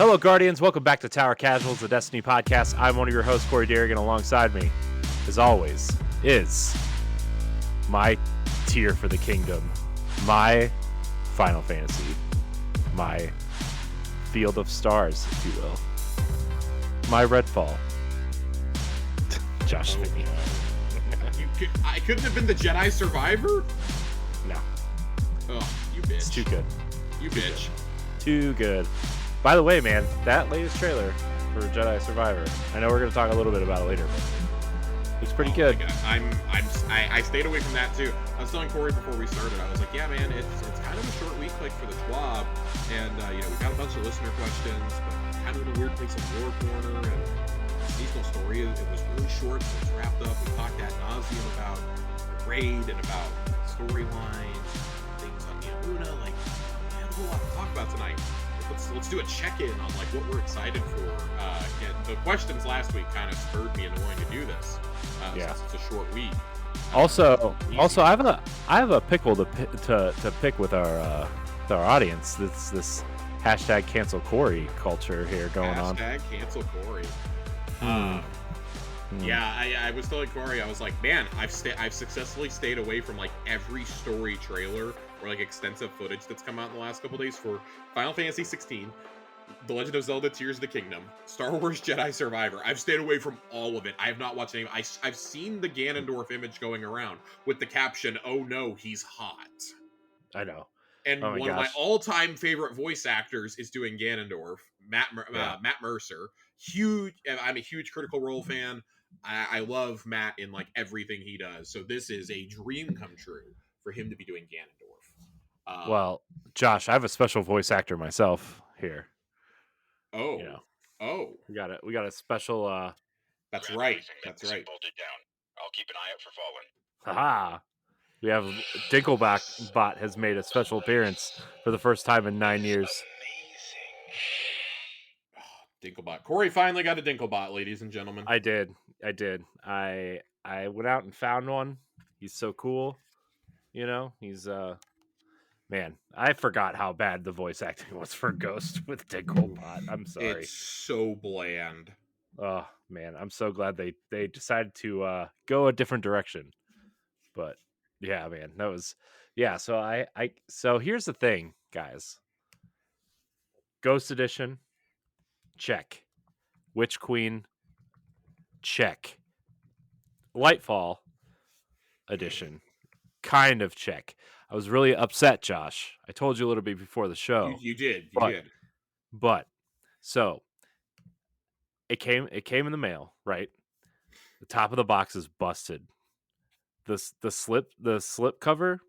Hello, Guardians. Welcome back to Tower Casuals, the Destiny podcast. I'm one of your hosts, Corey Derrigan. Alongside me, as always, is my tier for the kingdom, my Final Fantasy, my Field of Stars, if you will, my Redfall, Josh Finney. I couldn't have been the Jedi Survivor? No. Oh, you bitch. It's too good. You bitch. Too good. By the way, man, that latest trailer for Jedi Survivor, I know we're going to talk a little bit about it later, but it's pretty good. I stayed away from that too. I was telling Corey before we started, I was like, yeah, man, it's kind of a short week like for the TWAB, and we got a bunch of listener questions, but kind of in a weird place of War Corner, and seasonal story, it was really short, so it's wrapped up. We talked ad nauseum about the raid and about storylines, things on Yamuna. Like, we have a whole lot to talk about tonight. Let's do a check-in on like what we're excited for. And the questions last week kind of spurred me into wanting to do this. Since it's a short week. Also, I have a pickle to pick with our audience. This hashtag cancel Corey culture here going on. Hashtag cancel Corey. Yeah, I was telling Corey, I was like, man, I've successfully stayed away from like every story trailer or like extensive footage that's come out in the last couple days for Final Fantasy 16, The Legend of Zelda: Tears of the Kingdom, Star Wars Jedi Survivor. I've stayed away from all of it. I have not watched any. I've seen the Ganondorf image going around with the caption, "Oh no, he's hot." I know. And one of my all-time favorite voice actors is doing Ganondorf, Matt Mercer. I'm a huge Critical Role fan. I love Matt in like everything he does. So this is a dream come true for him to be doing Ganondorf. Well, Josh, I have a special voice actor myself here. Oh, we got a special. That's right. That's right. Bolted down. I'll keep an eye out for Fallen. Haha. We have Dinkleback Bot has made a special appearance for the first time in 9 years. Dinklebot. Corey finally got a Dinklebot, ladies and gentlemen. I did. I went out and found one. He's so cool. He's man, I forgot how bad the voice acting was for Ghost with Dinklebot. I'm sorry. It's so bland. Oh man, I'm so glad they decided to go a different direction. But yeah, man, that was so so here's the thing, guys. Ghost Edition, check. Witch Queen, check. Lightfall Edition, kind of check. I was really upset, Josh. I told you a little bit before the show. You did. But so it came in the mail, right? The top of the box is busted. The slip cover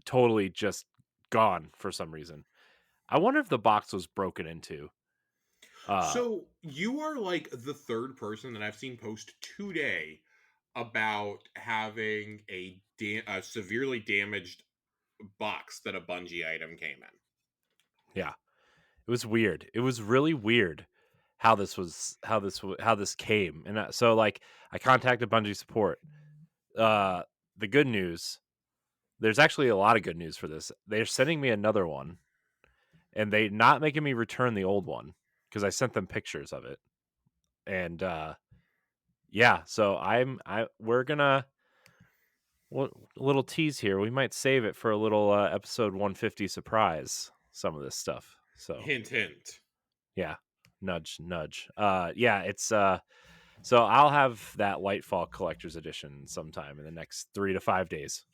totally just gone for some reason. I wonder if the box was broken into. So you are like the third person that I've seen post today about having a severely damaged box that a Bungie item came in. Yeah, it was weird. It was really weird how this came, and so like I contacted Bungie support. The good news, there's actually a lot of good news for this. They're sending me another one, and they're not making me return the old one because I sent them pictures of it. And so we're gonna a little tease here. We might save it for a little episode 150 surprise. Some of this stuff. So hint. Yeah, nudge. It's so I'll have that Lightfall Collector's Edition sometime in the next 3 to 5 days.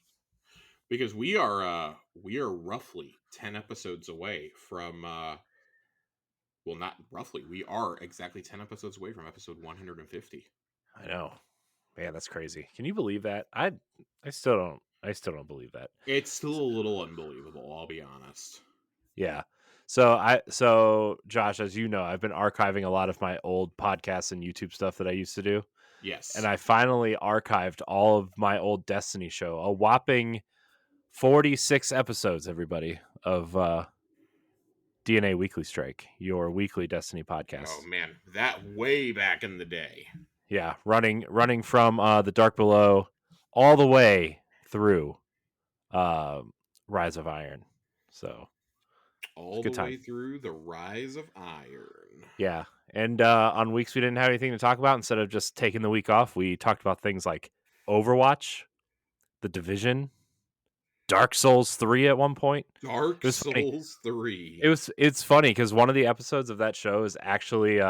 Because we are roughly 10 episodes away from well, not roughly. We are exactly 10 episodes away from episode 150. I know. Man, that's crazy. Can you believe that? I still don't believe that. It's still a little unbelievable, I'll be honest. Yeah. So Josh, as you know, I've been archiving a lot of my old podcasts and YouTube stuff that I used to do. Yes. And I finally archived all of my old Destiny show, a whopping 46 episodes, everybody, of DNA Weekly Strike, your weekly Destiny podcast. Oh man, that way back in the day. Yeah, running from the Dark Below all the way through Rise of Iron. So all good the time. way through the Rise of Iron. Yeah. And on weeks we didn't have anything to talk about, instead of just taking the week off, we talked about things like Overwatch, The Division, Dark Souls 3 at one point. Dark It was funny. Souls 3. It's funny because one of the episodes of that show is actually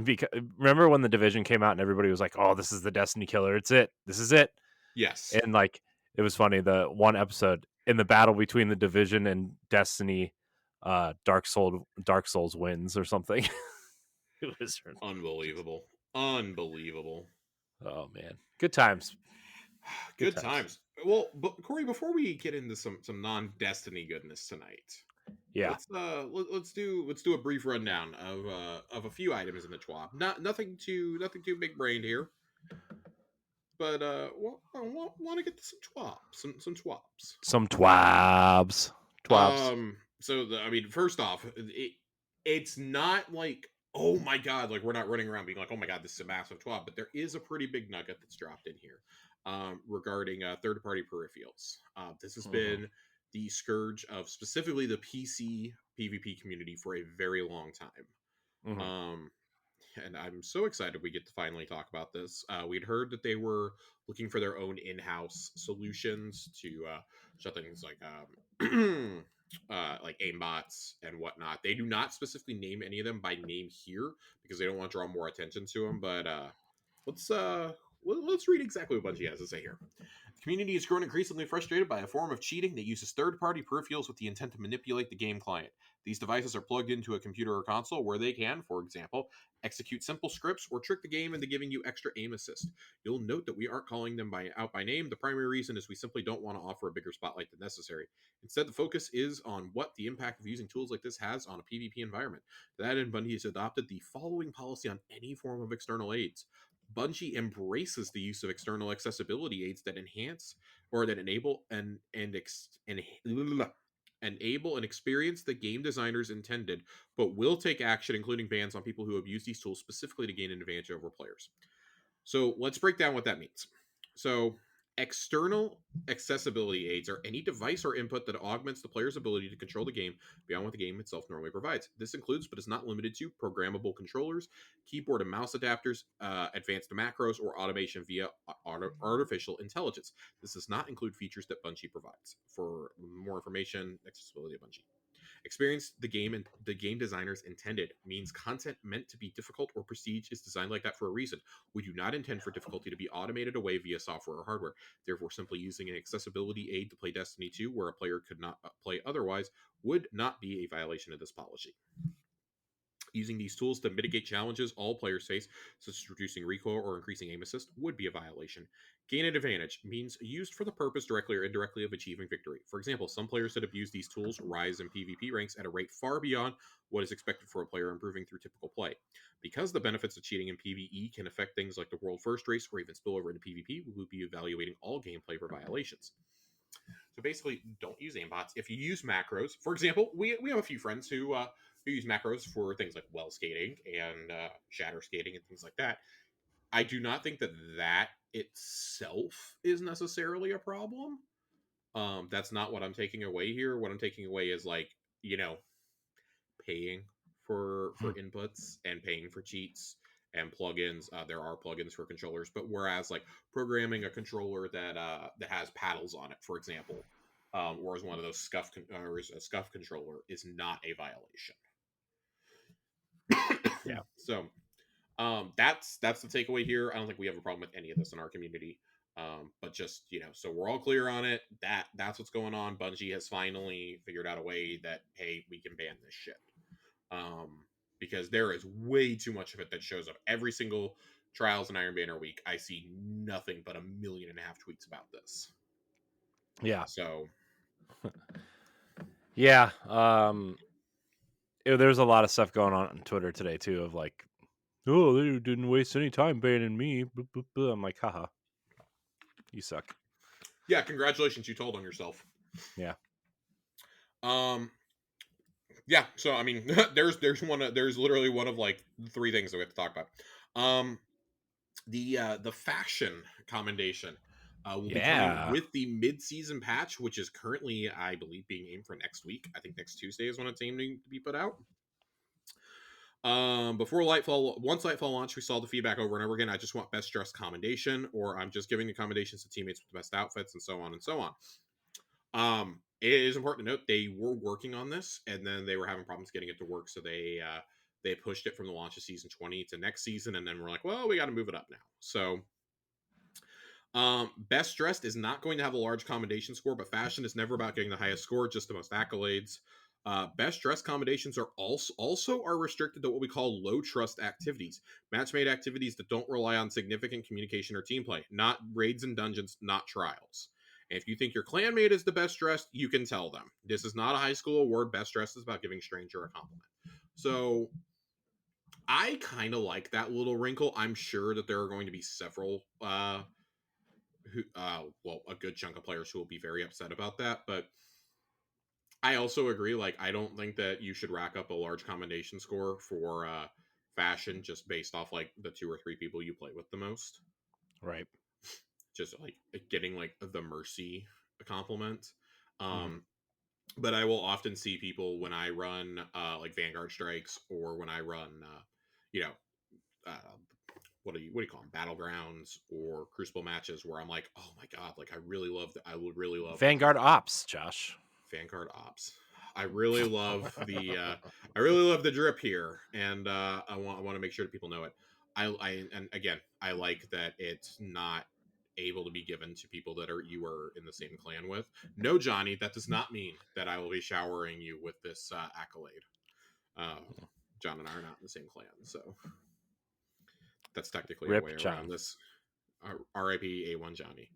because remember when The Division came out and everybody was like, "Oh, this is the Destiny killer. It's it. This is it." Yes. And like it was funny, the one episode in the battle between The Division and Destiny, Dark Souls wins or something. It was Unbelievable. Unbelievable. Oh man, good times. Good times. Well, but Corey, before we get into some non-Destiny goodness tonight, Yeah. let's do a brief rundown of a few items in the TWAB. Nothing too big brained here, but want to get to some TWABs, some TWABs. Some twabs. So I mean, first off, it's not like, oh my god, like we're not running around being like, oh my god, this is a massive TWAB, but there is a pretty big nugget that's dropped in here regarding third-party peripherals. This has been the scourge of specifically the PC PvP community for a very long time. And I'm so excited we get to finally talk about this. We'd heard that they were looking for their own in-house solutions to shut things like aimbots and whatnot. They do not specifically name any of them by name here because they don't want to draw more attention to them. But let's read exactly what Bungie has to say here. The community has grown increasingly frustrated by a form of cheating that uses third-party peripherals with the intent to manipulate the game client. These devices are plugged into a computer or console where they can, for example, execute simple scripts or trick the game into giving you extra aim assist. You'll note that we aren't calling them out by name. The primary reason is we simply don't want to offer a bigger spotlight than necessary. Instead, the focus is on what the impact of using tools like this has on a PvP environment. To that end, Bungie has adopted the following policy on any form of external aids. Bungie embraces the use of external accessibility aids that enhance or that enable enable and experience the game designers intended, but will take action, including bans on people who abuse these tools specifically to gain an advantage over players. So let's break down what that means. So external accessibility aids are any device or input that augments the player's ability to control the game beyond what the game itself normally provides. This includes, but is not limited to, programmable controllers, keyboard and mouse adapters, advanced macros, or automation via artificial intelligence. This does not include features that Bungie provides. For more information, accessibility at Bungie. Experience the game and the game designers intended means content meant to be difficult or prestige is designed like that for a reason. We do not intend for difficulty to be automated away via software or hardware. Therefore, simply using an accessibility aid to play Destiny 2 where a player could not play otherwise would not be a violation of this policy. Using these tools to mitigate challenges all players face, such as reducing recoil or increasing aim assist, would be a violation. Gain an advantage means used for the purpose directly or indirectly of achieving victory. For example, some players that abuse these tools rise in PvP ranks at a rate far beyond what is expected for a player improving through typical play. Because the benefits of cheating in PvE can affect things like the world first race or even spill over into PvP, we will be evaluating all gameplay for violations. So basically, don't use aimbots. If you use macros, for example, we have a few friends who use macros for things like well skating and shatter skating and things like that. I do not think that itself is necessarily a problem. That's not what I'm taking away here. What I'm taking away is paying for inputs and paying for cheats and plugins. There are plugins for controllers, but whereas like programming a controller that has paddles on it, for example, whereas one of those scuff controller is not a violation. Yeah. So that's the takeaway here. I don't think we have a problem with any of this in our community. But just, so we're all clear on it. That's what's going on. Bungie has finally figured out a way that, hey, we can ban this shit. Because there is way too much of it that shows up every single Trials and Iron Banner week. I see nothing but 1.5 million tweets about this. Yeah. So yeah, there's a lot of stuff going on Twitter today too of like, oh, they didn't waste any time banning me. I'm like, haha, you suck. Yeah, congratulations, you told on yourself. Yeah. Yeah, so I mean, there's literally one of like 3 things that we have to talk about. The faction commendation. will be coming Yeah. with the mid-season patch, which is currently, I believe, being aimed for next week. I think next Tuesday is when it's aiming to be put out. Before once Lightfall launched, we saw the feedback over and over again. I just want best dressed commendation, or I'm just giving the commendations to teammates with the best outfits, and so on and so on. It is important to note they were working on this, and then they were having problems getting it to work, so they pushed it from the launch of season 20 to next season, and then we're like, well, we got to move it up now. So, best dressed is not going to have a large commendation score, but fashion is never about getting the highest score, just the most accolades. Best dress commendations are also are restricted to what we call low trust activities, match-made activities that don't rely on significant communication or team play, not raids and dungeons, not trials. And if you think your clanmate is the best dressed, you can tell them. This is not a high school award. Best dressed is about giving stranger a compliment. So I kind of like that little wrinkle. I'm sure that there are going to be several a good chunk of players who will be very upset about that, but I also agree. Like, I don't think that you should rack up a large commendation score for fashion just based off like the 2 or 3 people you play with the most. Right. Just like getting like the Mercy compliment. But I will often see people when I run like Vanguard strikes, or when I run what do you call them, battlegrounds or crucible matches, where I'm like, oh my god, like I would really love Vanguard Ops, Josh. Vanguard Ops. I really love the drip here, and I want to make sure that people know it. And again, I like that it's not able to be given to people that you are in the same clan with. No, Johnny, that does not mean that I will be showering you with this accolade. John and I are not in the same clan, so that's technically Rip a way John. around this. R.I.P. A1 Johnny.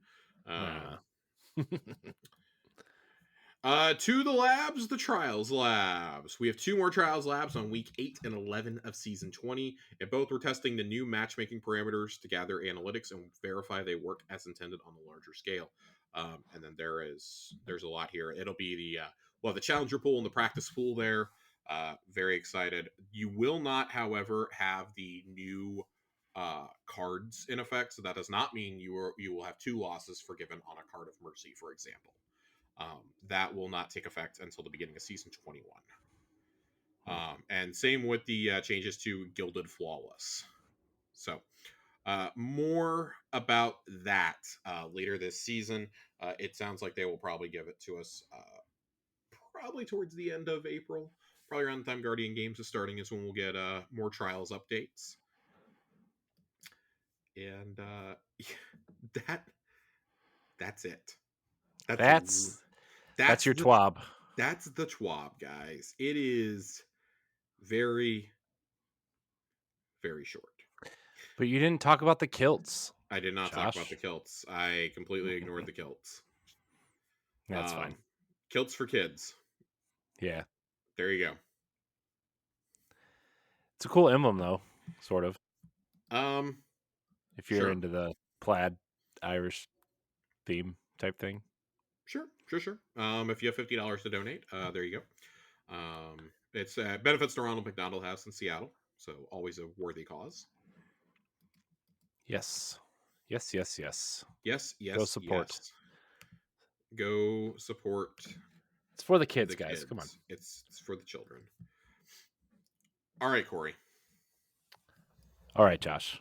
To the labs, the Trials Labs. We have 2 more Trials Labs on week 8 and 11 of season 20, and both were testing the new matchmaking parameters to gather analytics and verify they work as intended on a larger scale. And then there's a lot here. It'll be the challenger pool and the practice pool there. Very excited. You will not, however, have the new cards in effect, so that does not mean you will have 2 losses forgiven on a card of mercy, for example. That will not take effect until the beginning of season 21. And same with the changes to Gilded Flawless. So more about that later this season. It sounds like they will probably give it to us probably towards the end of April. Probably around the time Guardian Games is starting is when we'll get more Trials updates. And that's it. That's your TWAB. That's the TWAB, guys. It is very, very short. But you didn't talk about the kilts. I did not talk about the kilts. I completely ignored the kilts. That's fine. Kilts for kids. Yeah. There you go. It's a cool emblem, though, sort of. If you're sure. into the plaid Irish theme type thing. Sure. If you have $50 to donate, there you go. It's benefits the Ronald McDonald House in Seattle, so always a worthy cause. Yes. Go support. Yes. Go support. It's for the kids, guys. Come on. It's for the children. All right, Corey. All right, Josh.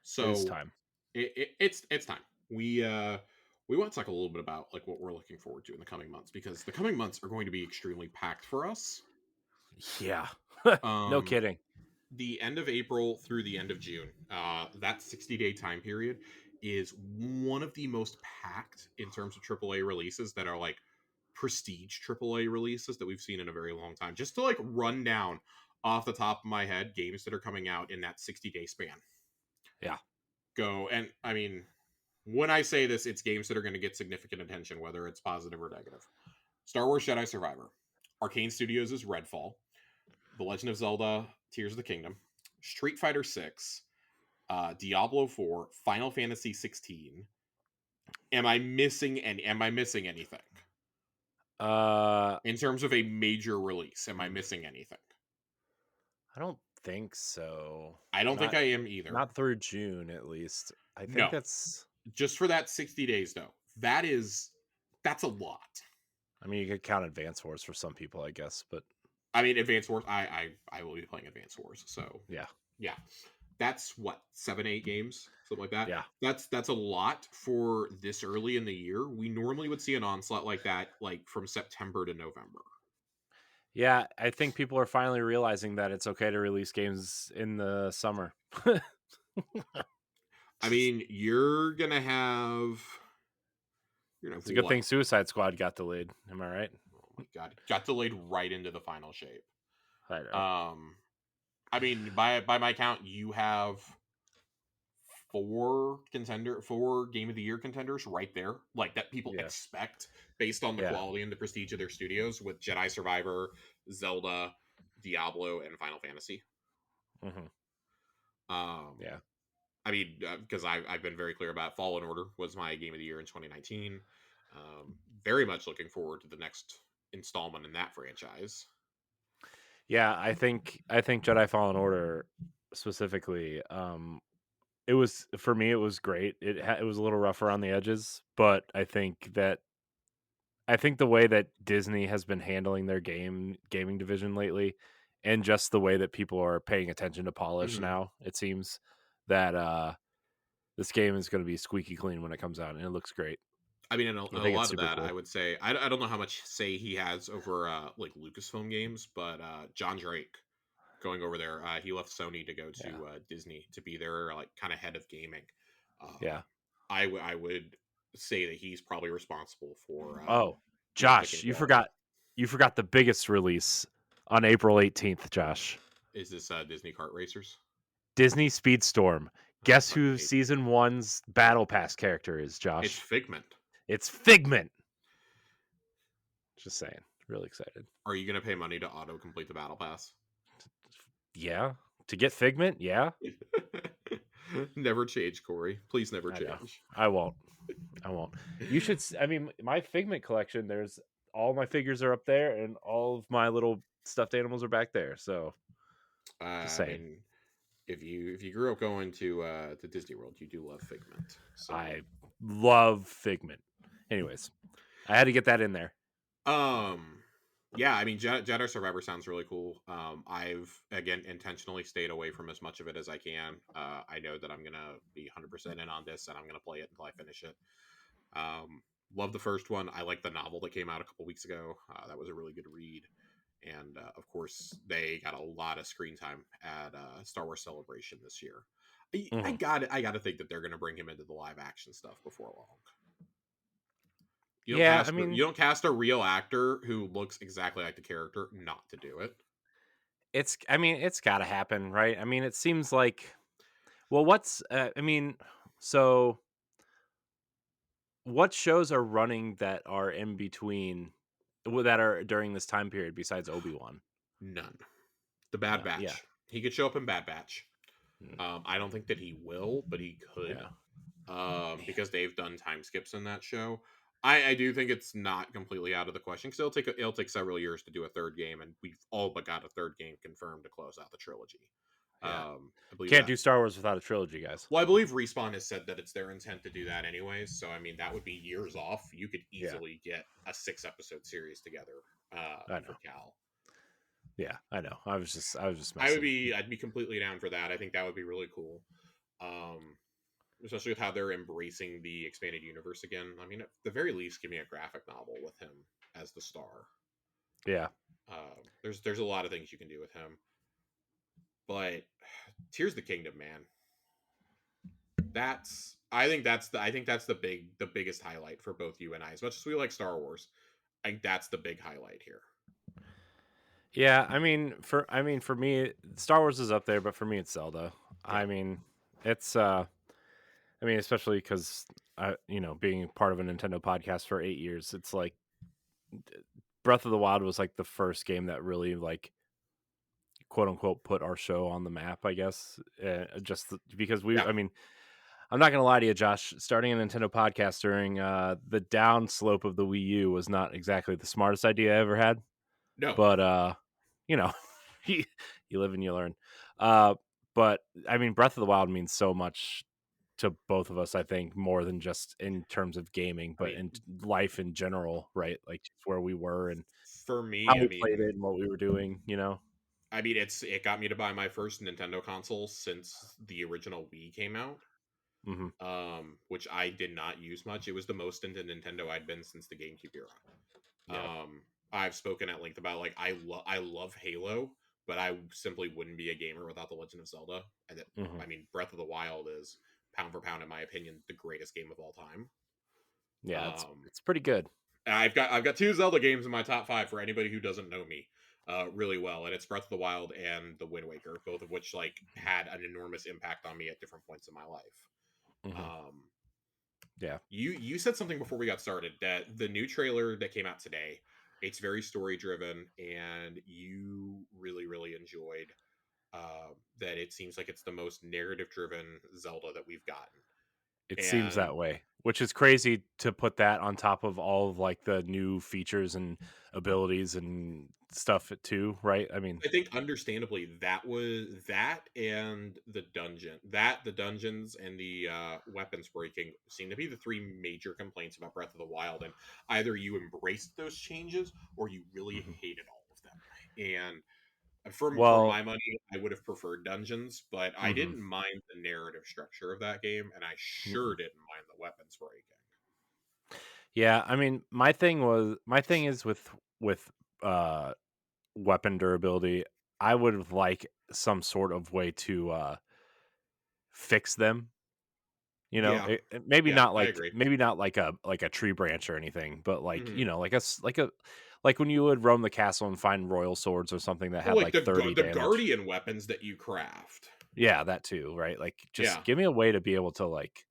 So it's time. It's time. We want to talk a little bit about like what we're looking forward to in the coming months, because the coming months are going to be extremely packed for us. Yeah. No kidding. The end of April through the end of June, that 60-day time period is one of the most packed in terms of AAA releases that are like prestige AAA releases that we've seen in a very long time. Just to like run down off the top of my head games that are coming out in that 60-day span. Yeah. Go. And I mean, when I say this, it's games that are going to get significant attention, whether it's positive or negative. Star Wars Jedi Survivor, Arcane Studios' Redfall, The Legend of Zelda Tears of the Kingdom, Street Fighter 6, Diablo 4, Final Fantasy 16. Am I missing anything? In terms of a major release, am I missing anything? I don't think so. I don't think I am either. Not through June, at least. I think that's just for that 60 days though. That's a lot. I mean, you could count Advance Wars for some people, I guess, but I mean, Advance Wars. I will be playing Advance Wars. So yeah, yeah, that's what 7, 8 games, something like that. yeah, That's a lot for this early in the year. We normally would see an onslaught like that, like from September to November. yeah. I think people are finally realizing that it's okay to release games in the summer. I mean, you're gonna have It's a good what? thing Suicide Squad got delayed. Am I right? Oh my god, got delayed right into the final shape. I know. I mean, by my count, you have four game of the year contenders right there, like that people Yeah, expect based on the yeah, quality and the prestige of their studios with Jedi Survivor, Zelda, Diablo, and Final Fantasy. hmm Um, yeah, I mean, because I've been very clear about Fallen Order was my game of the year in 2019. Very much looking forward to the next installment in that franchise. yeah. I think Jedi Fallen Order specifically. It was for me. It was great. It was a little rough around the edges, but I think the way that Disney has been handling their gaming division lately, and just the way that people are paying attention to polish Mhm. now, it seems that this game is going to be squeaky clean when it comes out, and it looks great. I mean, and I a think it's lot of super that, I cool. would say, I don't know how much say he has over like Lucasfilm games, but John Drake going over there, he left Sony to go Yeah, to Disney to be their like kind of head of gaming. yeah. I would say that he's probably responsible for Oh, picking Josh, quality. you forgot the biggest release on April 18th. Josh, Is this Disney Kart Racers? Disney Speedstorm. I Guess fucking who hate. season one's battle pass character is? It's Josh, Figment. it's Figment. Just saying, really excited. Are you gonna pay money to auto complete the battle pass? Yeah, to get Figment. Yeah, Never change, Corey. Please never I know. change. I won't. I won't. You should. I mean, my Figment collection. There's all my figures are up there, and all of my little stuffed animals are back there. So, just I saying, mean, if you grew up going to Disney World, you do love Figment. So I love Figment. Anyways, I had to get that in there. um yeah, I mean Jedi Survivor sounds really cool. I've again intentionally stayed away from as much of it as I can. I know that I'm gonna be 100% in on this and I'm gonna play it until I finish it. Love the first one. I like the novel that came out a couple weeks ago. That was a really good read. And of course, they got a lot of screen time at Star Wars Celebration this year. I Mhm. got to think that they're going to bring him into the live action stuff before long. Yeah, I mean, You don't cast a real actor who looks exactly like the character not to do it. it's. I mean, it's got to happen, right? I mean, it seems like. Well, what's? I mean, so what shows are running that are in between, that are during this time period besides Obi-Wan? None. The Bad No, yeah, Batch. He could show up in Bad Batch. mm, I don't think that he will, but he could. yeah, Because they've done time skips in that show. I do think it's not completely out of the question because it'll take several years to do a third game, and we've all but got a third game confirmed to close out the trilogy. yeah. I believe Can't that. do Star Wars without a trilogy, guys. Well, I believe Respawn has said that it's their intent to do that anyways. So I mean, that would be years off. You could Yeah, easily get a 6 episode series together I for know. Cal. Yeah, I know. I was just messing. I'd be completely down for that. I think that would be really cool. Um, Especially with how they're embracing the expanded universe again. I mean, at the very least, give me a graphic novel with him as the star. Yeah, There's a lot of things you can do with him, but Tears of the Kingdom, man. I think that's the biggest highlight for both you and I. As much as we like Star Wars, I think that's the big highlight here. yeah. I mean, for me, Star Wars is up there, but for me, it's Zelda. Yeah, I mean, it's. I mean, especially because being part of a Nintendo podcast for 8 years, it's like Breath of the Wild was like the first game that really like quote unquote put our show on the map. I guess because yeah. I mean, I'm not gonna lie to you, Josh. Starting a Nintendo podcast during the down slope of the Wii U was not exactly the smartest idea I ever had. No, But you know, you live and you learn. Uh, but I mean, Breath of the Wild means so much to both of us, I think, more than just in terms of gaming, I but mean, in life in general, right? Like just where we were and for how me, we played it and what we were doing, it got me to buy my first Nintendo console since the original Wii came out. Hmm. Which I did not use much. It was the most into Nintendo I'd been since the GameCube era. Yeah. I've spoken at length about like I love Halo, but I simply wouldn't be a gamer without The Legend of Zelda. And Hmm. I mean, Breath of the Wild is pound for pound, in my opinion, the greatest game of all time. Yeah, Um, it's pretty good. I've got two Zelda games in my top five for anybody who doesn't know me really well, and it's Breath of the Wild and The Wind Waker, both of which like had an enormous impact on me at different points in my life. Hmm. Um, Yeah. you said something before we got started that the new trailer that came out today, it's very story driven, and you really enjoyed that. It seems like it's the most narrative driven Zelda that we've gotten, It seems and that way, which is crazy to put that on top of all of like the new features and abilities and stuff too, right? I mean, I think understandably that was that and the dungeons and the weapons breaking seem to be the three major complaints about Breath of the Wild, and either you embraced those changes or you really mhm. hated all of them. And for Well, my money, I would have preferred dungeons, but I mhm, didn't mind the narrative structure of that game, and I sure mhm. didn't mind the weapons breaking. Yeah, I mean, my thing is with uh weapon durability, I would have like some sort of way to fix them. Yeah, Maybe yeah, not I like agree. a tree branch or anything, but like Hmm. like when you would roam the castle and find royal swords or something that Well, had like like 30 the damage. guardian weapons that you craft. Yeah, that too, right? Like Yeah. just give me a way to be able to like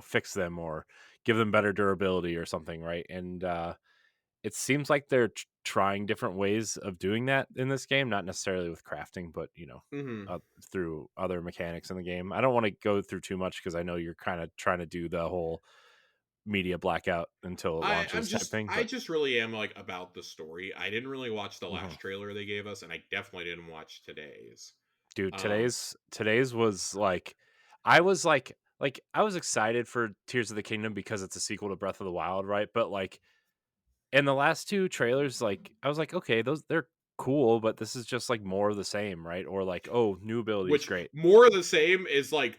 fix them or give them better durability or something, right? And it seems like they're trying different ways of doing that in this game, not necessarily with crafting, but Hmm. through other mechanics in the game. I don't want to go through too much because I know you're kind of trying to do the whole media blackout until it launches type thing. I But just really am like about the story. I didn't really watch the mhm. last trailer they gave us, and I definitely didn't watch today's. Dude, Um, today's was like, I was like I was excited for Tears of the Kingdom because it's a sequel to Breath of the Wild, right? But like in the last two trailers, like I was like, okay, they're cool, but this is just like more of the same, right? Or like, oh, new abilities, which great. more of the same is like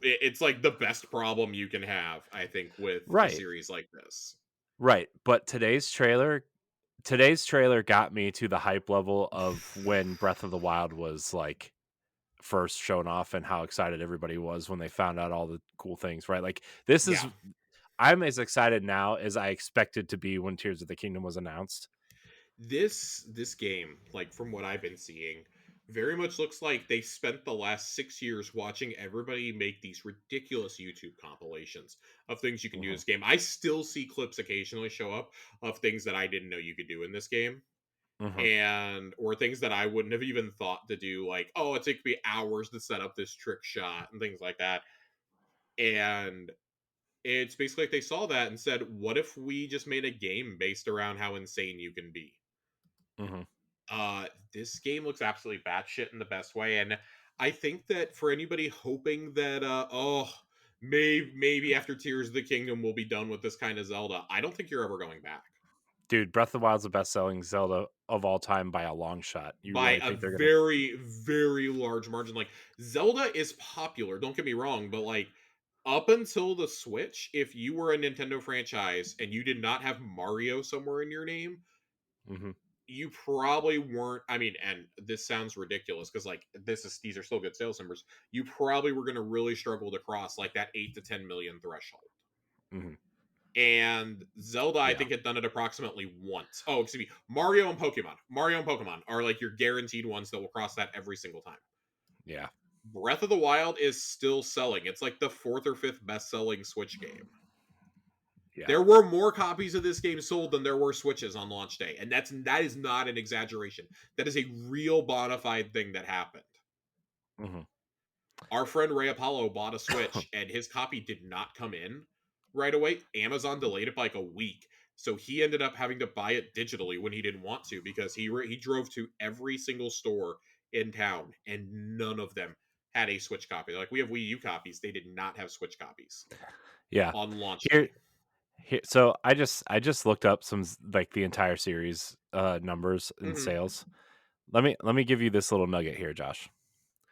it's like the best problem you can have, I think, with a Right. series like this. Right. But today's trailer got me to the hype level of when Breath of the Wild was like first shown off and how excited everybody was when they found out all the cool things, right? Like this is Yeah, I'm as excited now as I expected to be when Tears of the Kingdom was announced. this game, like from what I've been seeing, very much looks like they spent the last 6 years watching everybody make these ridiculous YouTube compilations of things you can do in Mhm. this game. I still see clips occasionally show up of things that I didn't know you could do in this game. Mhm. And or things that I wouldn't have even thought to do, like, oh, it took me hours to set up this trick shot and things like that. And it's basically like they saw that and said, what if we just made a game based around how insane you can be? Mhm. This game looks absolutely batshit in the best way, and I think that for anybody hoping that maybe after Tears of the Kingdom we'll be done with this kind of Zelda, I don't think you're ever going back Dude, Breath of the Wild's the best-selling Zelda of all time by a long shot. You by really a think they're gonna? very large margin. Like Zelda is popular, don't get me wrong, but like up until the Switch, if you were a Nintendo franchise and you did not have Mario somewhere in your name, Mhm. you probably weren't. I mean, and this sounds ridiculous because like these are still good sales numbers. You probably were going to really struggle to cross like that 8 to 10 million threshold. Mhm. And Zelda, I Yeah. think, had done it approximately once. Oh, excuse me, Mario and Pokemon. Mario and Pokemon are like your guaranteed ones that will cross that every single time. Yeah. Breath of the Wild is still selling. It's like the fourth or fifth best-selling Switch game. Yeah. There were more copies of this game sold than there were Switches on launch day, and that is not an exaggeration. That is a real bona fide thing that happened. Mhm. Our friend Ray Apollo bought a Switch, and his copy did not come in right away. Amazon delayed it by like a week, so he ended up having to buy it digitally when he didn't want to because he drove to every single store in town, and none of them had a Switch copy. Like we have Wii U copies, they did not have Switch copies Yeah. on launch Here, day. so I just looked up some like the entire series numbers and Hmm. sales. Let me give you this little nugget here, Josh.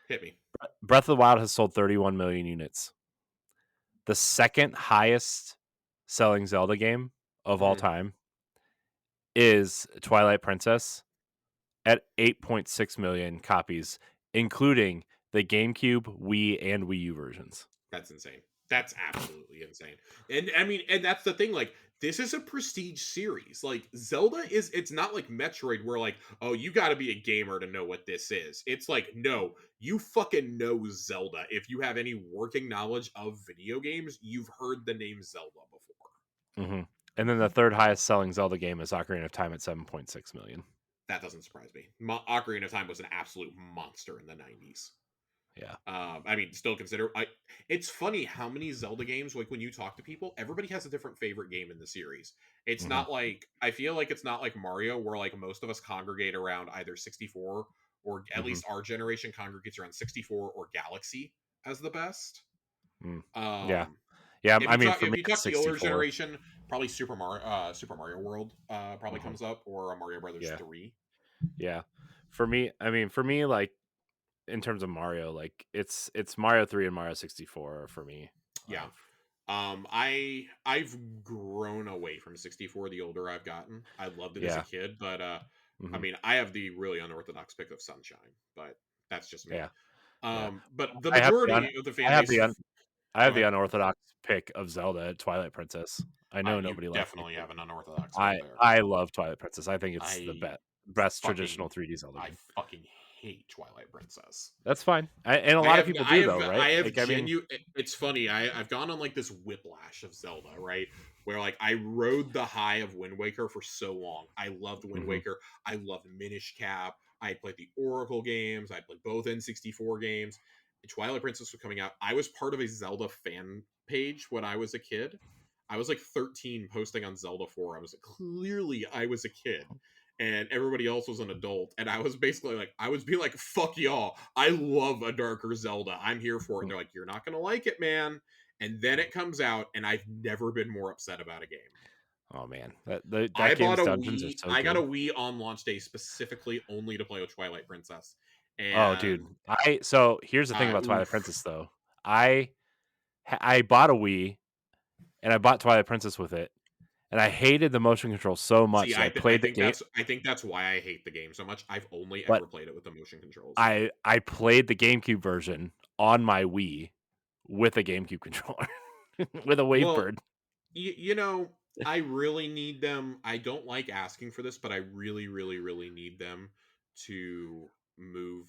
Hit me. Breath of the Wild has sold 31 million units. The second highest selling Zelda game of all Hmm. time is Twilight Princess at 8.6 million copies, including the GameCube, Wii, and Wii U versions. That's insane. That's absolutely insane. And I mean, and that's the thing, like, this is a prestige series. Like, Zelda is, it's not like Metroid where, like, oh, you gotta be a gamer to know what this is. It's like, no, you fucking know Zelda. If you have any working knowledge of video games, you've heard the name Zelda before. Hmm. And then the third highest selling Zelda game is Ocarina of Time at 7.6 million. That doesn't surprise me. Ocarina of Time was an absolute monster in the 90s. Yeah. I mean, still consider. It's funny how many Zelda games, like when you talk to people, everybody has a different favorite game in the series. It's Mhm. not like, I feel like it's not like Mario, where like most of us congregate around either 64 or at Mhm. least our generation congregates around 64 or Galaxy as the best. Mm. Yeah. Um, Yeah. if I you mean, talk for if me, you it's talk the older 64. generation, probably Super Mario World probably Mhm. comes up, or Mario Brothers Yeah. 3. Yeah. For me, I mean, like in terms of Mario, like it's Mario 3 and Mario 64 for me. Yeah. Of I've grown away from 64 the older I've gotten. I loved it as a yeah. kid, but I Hmm. mean, I have the really unorthodox pick of Sunshine, but that's just me. Yeah. Yeah. But the I have the un- majority of the I fan have base, the un- I go have the ahead. unorthodox pick of Zelda, Twilight Princess. I know You nobody likes it, definitely but have an unorthodox pick I there. I love Twilight Princess. I think it's the I best fucking traditional 3D Zelda I game. fucking hate Twilight Princess. That's fine. And a lot of people do though, right? I have Like I mean, genuine. It's funny. I've gone on like this whiplash of Zelda, right? Where like I rode the high of Wind Waker for so long. I loved Wind mhm, Waker. I loved Minish Cap. I had played the Oracle games. I played both N64 games. Twilight Princess was coming out. I was part of a Zelda fan page when I was a kid. I was like 13 posting on Zelda forums. Clearly, I was a kid and everybody else was an adult. And I was basically like, I was being like, fuck y'all. I love a darker Zelda. I'm here for it. And mm, they're like, you're not going to like it, man. And then it comes out, and I've never been more upset about a game. oh man, that I bought game's a dungeons are Wii. so I got a good. Wii on launch day specifically only to play with Twilight Princess. Oh, dude. And So here's the thing about Twilight oof. Princess though. I bought a Wii and I bought Twilight Princess with it, and I hated the motion control so See, much that I played the game, I think that's why I hate the game so much. I've only but ever played it with the motion controls. I played the GameCube version on my Wii with a GameCube controller with a Well, Wavebird. you know, I really need them. I don't like asking for this, but I really, really, really need them to move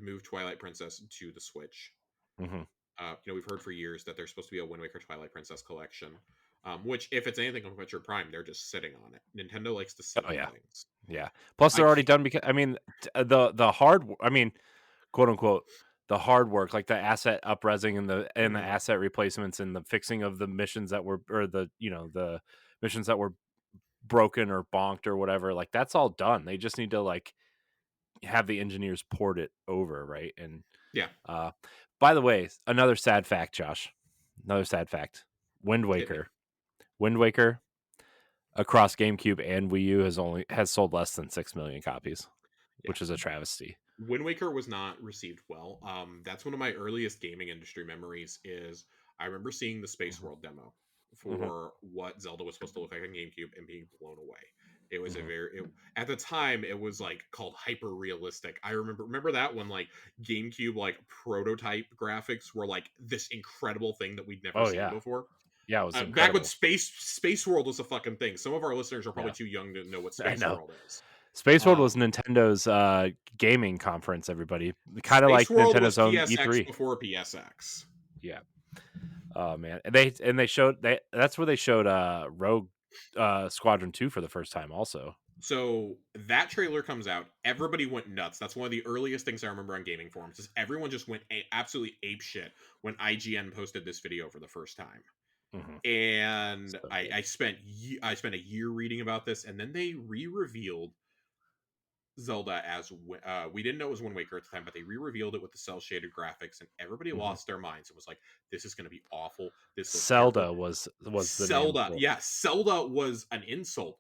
move Twilight Princess to the Switch. Hmm. We've heard for years that there's supposed to be a Wind Waker Twilight Princess collection, which, if it's anything like Metroid Prime, they're just sitting on it. Nintendo likes to sit Oh on yeah, things. yeah. Plus I they're already can't. done because I mean the hard. I mean, quote unquote, the hard work, like the asset upresing and the Mhm. asset replacements and the fixing of the missions that were or the missions that were broken or bonked or whatever. Like that's all done. They just need to like have the engineers port it over, right? And Yeah, uh, by the way, another sad fact, Josh. Another sad fact. Wind hit me. Waker. Wind Waker across GameCube and Wii U has sold less than 6 million copies, Yeah. which is a travesty. Wind Waker was not received well. That's one of my earliest gaming industry memories. Is I remember seeing the Space Mhm. World demo Mhm. for what Zelda was supposed to look like on GameCube and being blown away. It was Mhm. at the time it was like called hyper realistic. I remember that when like GameCube like prototype graphics were like this incredible thing that we'd never Oh seen yeah, before. yeah, it was Back when incredible. Space World was a fucking thing. Some of our listeners are probably Yeah, too young to know what I Space know. World is. Space World was Um, Nintendo's gaming conference. Everybody, kind of Space like World was Nintendo's own PSX E3. before PSX. Yeah. Oh man, and they showed that's where they showed Rogue Squadron 2 for the first time. Also, So that trailer comes out. Everybody went nuts. That's one of the earliest things I remember on gaming forums. Is everyone just went absolutely ape shit when IGN posted this video for the first time. Mhm. And So I, good. I spent I spent a year reading about this, and then they re-revealed Zelda as we didn't know it was Wind Waker at the time, but they re-revealed it with the cell shaded graphics, and everybody Mhm. lost their minds. It was like, this is going to be awful. This looks terrible. Zelda was the name Zelda, for it. yeah, Zelda was an insult.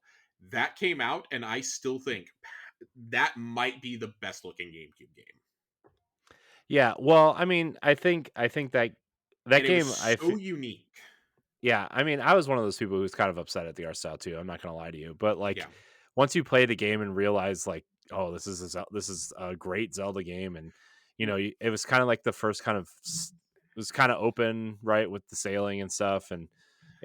That came out, and I still think that might be the best looking GameCube game. Yeah, well, I mean, I think that And it was game, so unique. yeah, I mean, I was one of those people who's kind of upset at the art style too. I'm not gonna lie to you, but Yeah. like once you play the game and realize like, oh, this is a great Zelda game, and it was kind of like the first kind of it was kind of open, right, with the sailing and stuff, and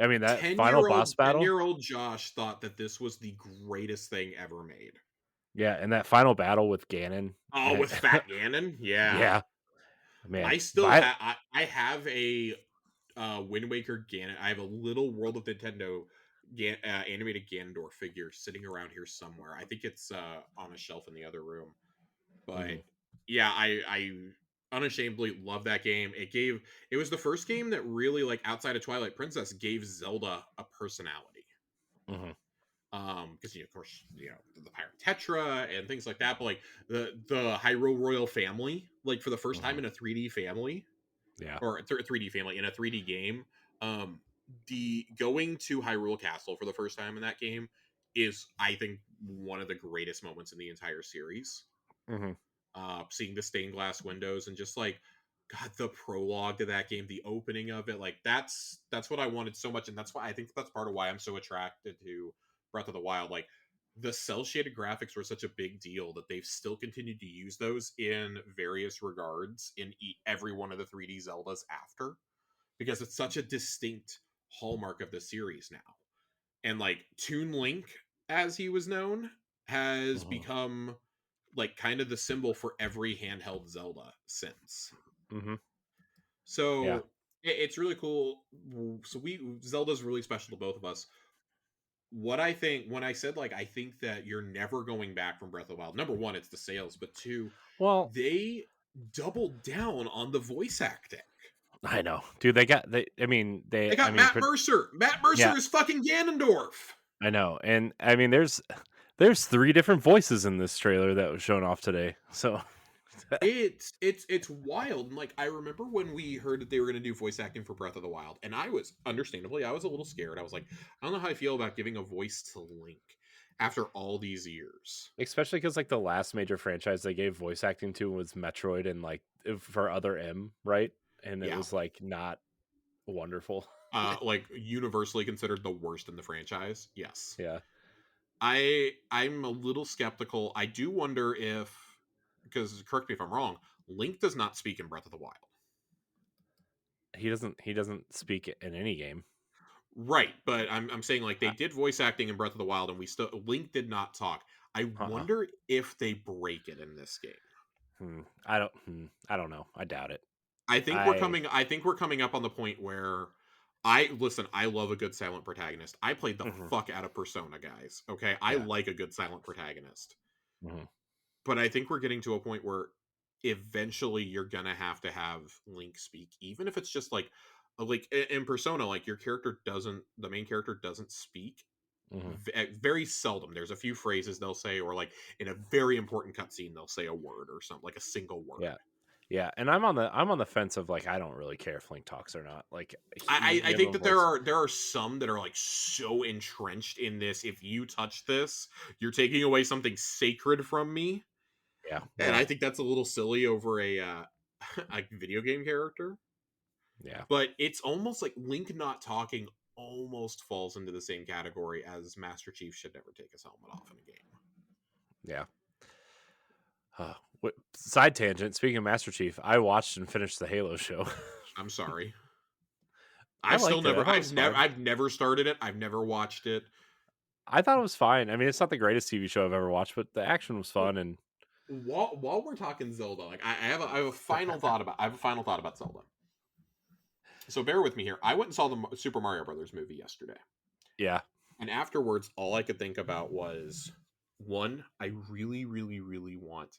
I mean that 10 final year boss old 10 battle, year old Josh thought that this was the greatest thing ever made. yeah, and that final battle with Ganon, Oh, with Fat Ganon? Yeah. yeah, man, I still but have I have a Wind Waker Ganon. I have a little World of Nintendo animated Ganondorf figure sitting around here somewhere. I think it's on a shelf in the other room. But yeah, I unashamedly love that game. It was the first game that really, like, outside of Twilight Princess, gave Zelda a personality. mhm, Because of course, the Pirate Tetra and things like that, but like the Hyrule Royal family, like for the first time mhm, in a 3D family, yeah, or 3D family in a 3D game, um the going to Hyrule Castle for the first time in that game is, I think, one of the greatest moments in the entire series. mhm, Seeing the stained glass windows and just like, god, the prologue to that game, the opening of it, like that's what I wanted so much, and that's why I think that's part of why I'm so attracted to Breath of the Wild. Like, the cell shaded graphics were such a big deal that they've still continued to use those in various regards in every one of the 3D Zeldas after, because it's such a distinct hallmark of the series now. And like Toon Link, as he was known, has mhm, become like kind of the symbol for every handheld Zelda since. mhm, yeah. So it's really cool. So Zelda's really special to both of us. What I think, when I said, like, I think that you're never going back from Breath of the Wild, number one, it's the sales, but two, Well, they doubled down on the voice acting. I know, dude. They got Matt Mercer. Matt Mercer yeah, is fucking Ganondorf. I know, and I mean, there's three different voices in this trailer that was shown off today. So, It's wild. And like, I remember when we heard that they were going to do voice acting for Breath of the Wild, and I was understandably, I was a little scared. I was like, I don't know how I feel about giving a voice to Link after all these years. especially because like the last major franchise they gave voice acting to was Metroid, and like for Other M, right? And it Yeah. was like not wonderful. Like, universally considered the worst in the franchise. Yes. Yeah, I'm a little skeptical. I do wonder if, because correct me if I'm wrong, Link does not speak in Breath of the Wild. he doesn't speak in any game. Right, but I'm saying, like, they did voice acting in Breath of the Wild, and Link did not talk. I Uh-uh. wonder if they break it in this game. I don't know. I doubt it. I think we're I coming. I think we're coming up on the point where I listen. I love a good silent protagonist. I played the mhm, fuck out of Persona, guys. Okay, I yeah. like a good silent protagonist, Mhm, but I think we're getting to a point where eventually you're gonna have to have Link speak, even if it's just like in Persona, like the main character doesn't speak. mhm, Very seldom. There's a few phrases they'll say, or like in a very important cutscene, they'll say a word or something, like a single word. yeah. Yeah, and I'm on the fence of like I don't really care if Link talks or not. Like you I give him think a that voice. there are some that are like so entrenched in this. If you touch this, you're taking away something sacred from me, Yeah, and I well, think that's a little silly over a a video game character. yeah, But it's almost like Link not talking almost falls into the same category as Master Chief should never take his helmet off in a game. yeah. Side tangent. Speaking of Master Chief, I watched and finished the Halo show. I'm sorry. I liked it. I thought it was fun. I've never started it. I've never watched it. I thought it was fine. I mean, it's not the greatest TV show I've ever watched, but the action was fun. And While we're talking Zelda, like, I have a final thought about Zelda. So bear with me here. I went and saw the Super Mario Brothers movie yesterday, yeah, and afterwards, all I could think about was, one, I really, really, really want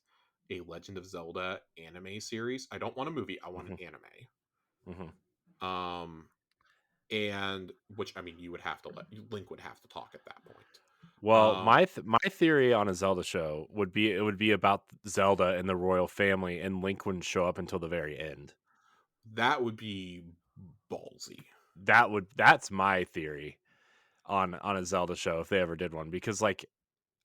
a Legend of Zelda anime series. I don't want a movie. I want an hmm anime. hmm Um, and which, I mean, you would have to Link would have to talk at that point. Well, Um, my theory on a Zelda show would be it would be about Zelda and the royal family, and Link wouldn't show up until the very end. that would be ballsy. That's my theory on a Zelda show if they ever did one, because like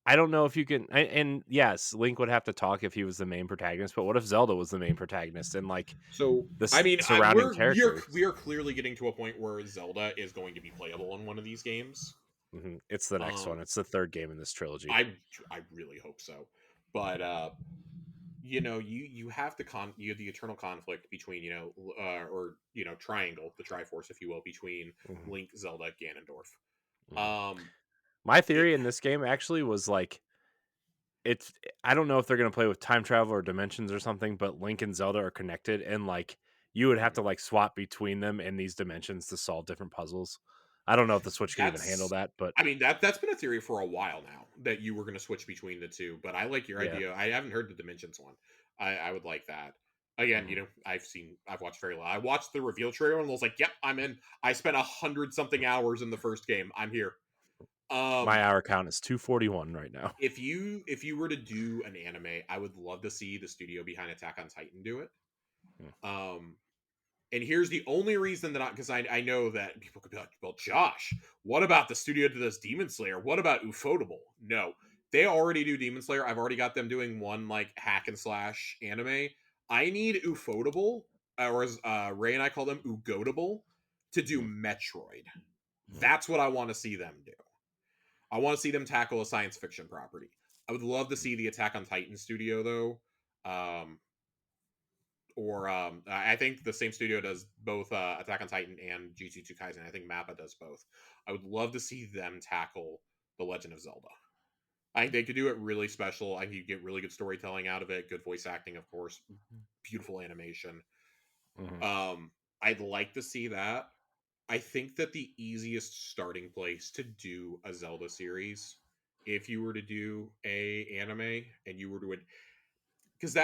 I don't know if you can, and yes, Link would have to talk if he was the main protagonist, but what if Zelda was the main protagonist and like So the I mean, surrounding characters? we are clearly getting to a point where Zelda is going to be playable in one of these games. It's the next one. Um, It's the third game in this trilogy. I really hope so, but you know, you have you have the eternal conflict between or triangle, the Triforce, if you will, between Mhm, Link, Zelda, Ganondorf. mhm. Um, My it, theory in this game actually was like it's I don't know if they're gonna play with time travel or dimensions or something, but Link and Zelda are connected, and like you would have to like swap between them in these dimensions to solve different puzzles. I don't know if the Switch could even handle that's that, but I mean that's been a theory for a while now that you were going to switch between the two, but I like your yeah. idea. I haven't heard the dimensions one. I would like that. Again, Mhm. I've watched very little. I watched the reveal trailer and was like, "Yep, I'm in." I spent 100 something hours in the first game. I'm here. My Um, hour count is 241 right now. if you were to do an anime, I would love to see the studio behind Attack on Titan do it. Mm, Um, and here's the only reason that because I know that people could be like, well, Josh, what about the studio to this Demon Slayer? What about Ufotable? No, they already do Demon Slayer. I've already got them doing one like hack and slash anime. I need Ufotable, or as Ray and I call them, Ugodable, to do mm, Metroid. mm, That's what I want to see them do. I want to see them tackle a science fiction property. I would love to mm. see the Attack on Titan studio though. Or I think the same studio does both Attack on Titan and Jujutsu Kaisen. I think Mappa does both. I would love to see them tackle The Legend of Zelda. I think they could do it really special. I think you get really good storytelling out of it, good voice acting, of course, beautiful animation. Mhm. I'd like to see that. I think that the easiest starting place to do a Zelda series, if you were to do a anime and you were to because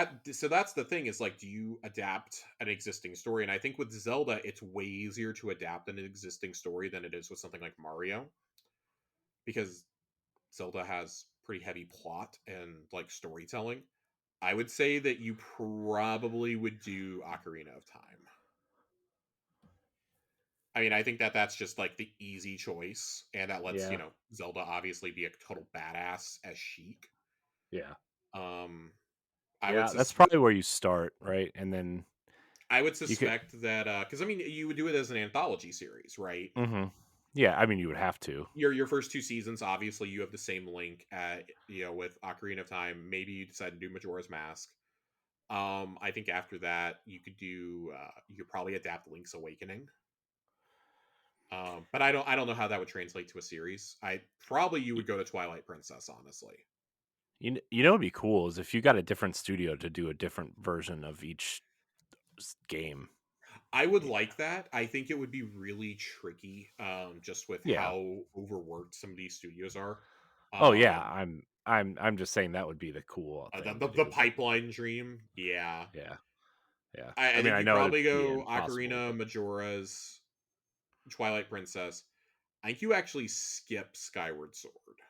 that's the thing is like, do you adapt an existing story? And I think with Zelda it's way easier to adapt an existing story than it is with something like Mario, because Zelda has pretty heavy plot and like storytelling. I would say that you probably would do Ocarina of Time. I mean, I think that that's just like the easy choice, and that lets Yeah. Zelda obviously be a total badass as Sheik. Yeah. um i would Yeah, that's sus- probably where you start, right? And then I would you could suspect that because I mean you would do it as an anthology series, right? mhm. Yeah, I mean, you would have to. Your first two seasons, obviously, you have the same link at with Ocarina of Time. Maybe you decide to do Majora's Mask. I think after that you could probably adapt Link's Awakening. But I don't know how that would translate to a series. I probably you Y would go to Twilight Princess, honestly. you know what'd be cool is if you got a different studio to do a different version of each game. I would Y like that. I think it would be really tricky, just with Yeah. how overworked some of these studios are. Oh, yeah, Um, I'm just saying that would be the cool the, thing the to the do, but pipeline dream, yeah. yeah, yeah. I I mean, think I you know it'd probably be go impossible, Ocarina, but Majora's, Twilight Princess. I think you actually skip Skyward Sword.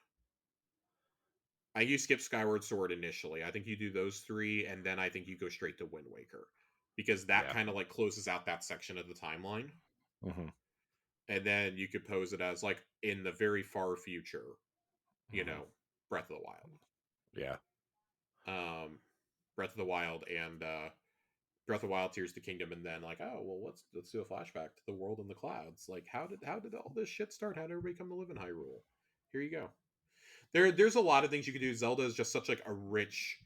I think you skip Skyward Sword initially. I think you do those three, and then I think you go straight to Wind Waker, because that yeah. kind of like closes out that section of the timeline. Mhm, And then you could pose it as like in the very far future, you mhm. know, Breath of the Wild. Yeah. Um, Breath of the Wild and Breath of the Wild, Tears of the Kingdom, and then like, oh well, let's do a flashback to the world in the clouds. Like, how did all this shit start? How did everybody come to live in Hyrule? Here you go. There's a lot of things you could do. Zelda is just such like a rich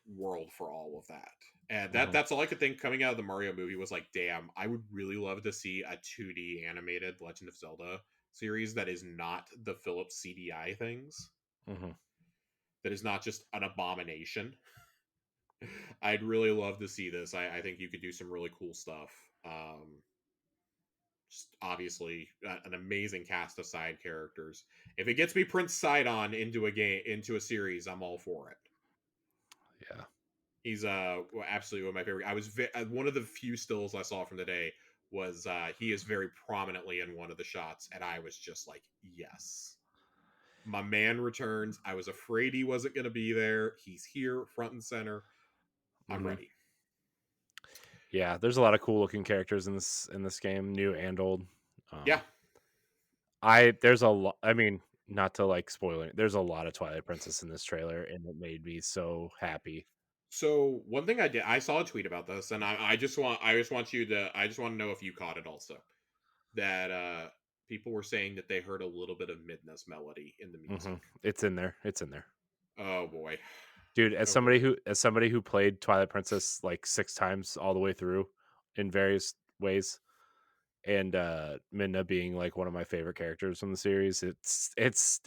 world for all of that. And Mhm. that's all I could think coming out of the Mario movie was like, damn, I would really love to see a 2D animated Legend of Zelda series that is not the Philips CDI things, Mhm. that is not just an abomination. I'd really love to see this. I think you could do some really cool stuff. Just obviously an amazing cast of side characters. If it gets me Prince Sidon into a series, I'm all for it. Yeah. He's absolutely one of my favorite. One of the few stills I saw from today was he is very prominently in one of the shots, and I was just like, yes. My man returns. I was afraid he wasn't going to be there. He's here, front and center. I'm Mhm. ready. Yeah, there's a lot of cool looking characters in this game, new and old. Yeah. There's a lot. I mean, not to like spoil it. There's a lot of Twilight Princess in this trailer, and it made me so happy. So one thing I did, I saw a tweet about this, and I just want, I just want to know if you caught it also. That people were saying that they heard a little bit of Midna's melody in the music. It's in there. It's in there, Oh boy. dude. Oh boy. As somebody who played Twilight Princess like 6 times all the way through in various ways, and Midna being like one of my favorite characters from the series, it's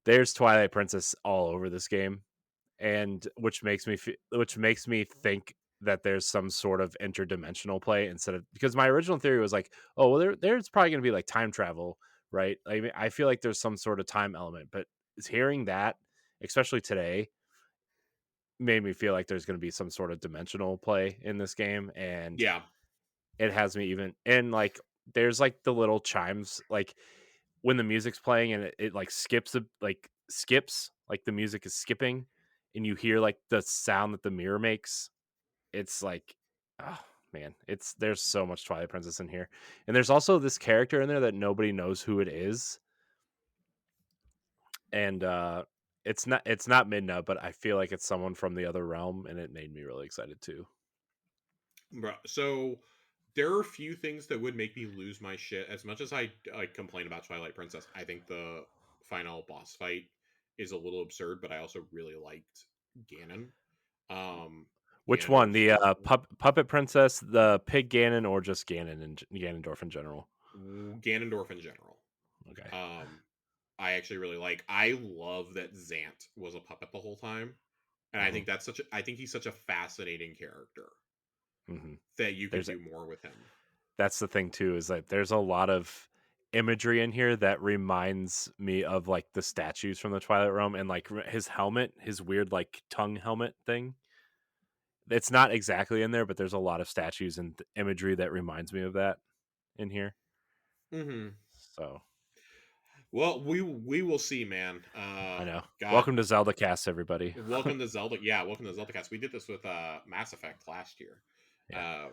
there's Twilight Princess all over this game, and which makes me think that there's some sort of interdimensional play instead of, because my original theory was like, oh well, there's probably going to be like time travel, right? I mean, I feel like there's some sort of time element, but hearing that, especially today, made me feel like there's going to be some sort of dimensional play in this game, and Yeah. it has me even, and like there's like the little chimes, like when the music's playing and it like skips, like the music is skipping, and you hear like the sound that the mirror makes. It's like, oh man, there's so much Twilight Princess in here, and there's also this character in there that nobody knows who it is, and it's not Midna, but I feel like it's someone from the other realm, and it made me really excited too. Bro, so there are a few things that would make me lose my shit. As much as I complain about Twilight Princess, I think the final boss fight is a little absurd, but I also really liked Ganon. Which one, Ganondorf the was Puppet Princess, the Pig Ganon, or just Ganon and Ganondorf in general? Ganondorf in general. Okay. I actually really like. I love that Zant was a puppet the whole time, and I think that's I think he's such a fascinating character that you could There's do more with him. That's the thing too, is that there's a lot of imagery in here that reminds me of like the statues from the Twilight Realm, and like his helmet, his weird like tongue helmet thing. It's not exactly in there, but there's a lot of statues and imagery that reminds me of that in here. Mm-hmm. So Well, we will see, man. I know. God, Welcome to Zelda Cast, everybody. welcome to Zelda. Yeah, welcome to Zelda Cast. We did this with Mass Effect last year. Yeah.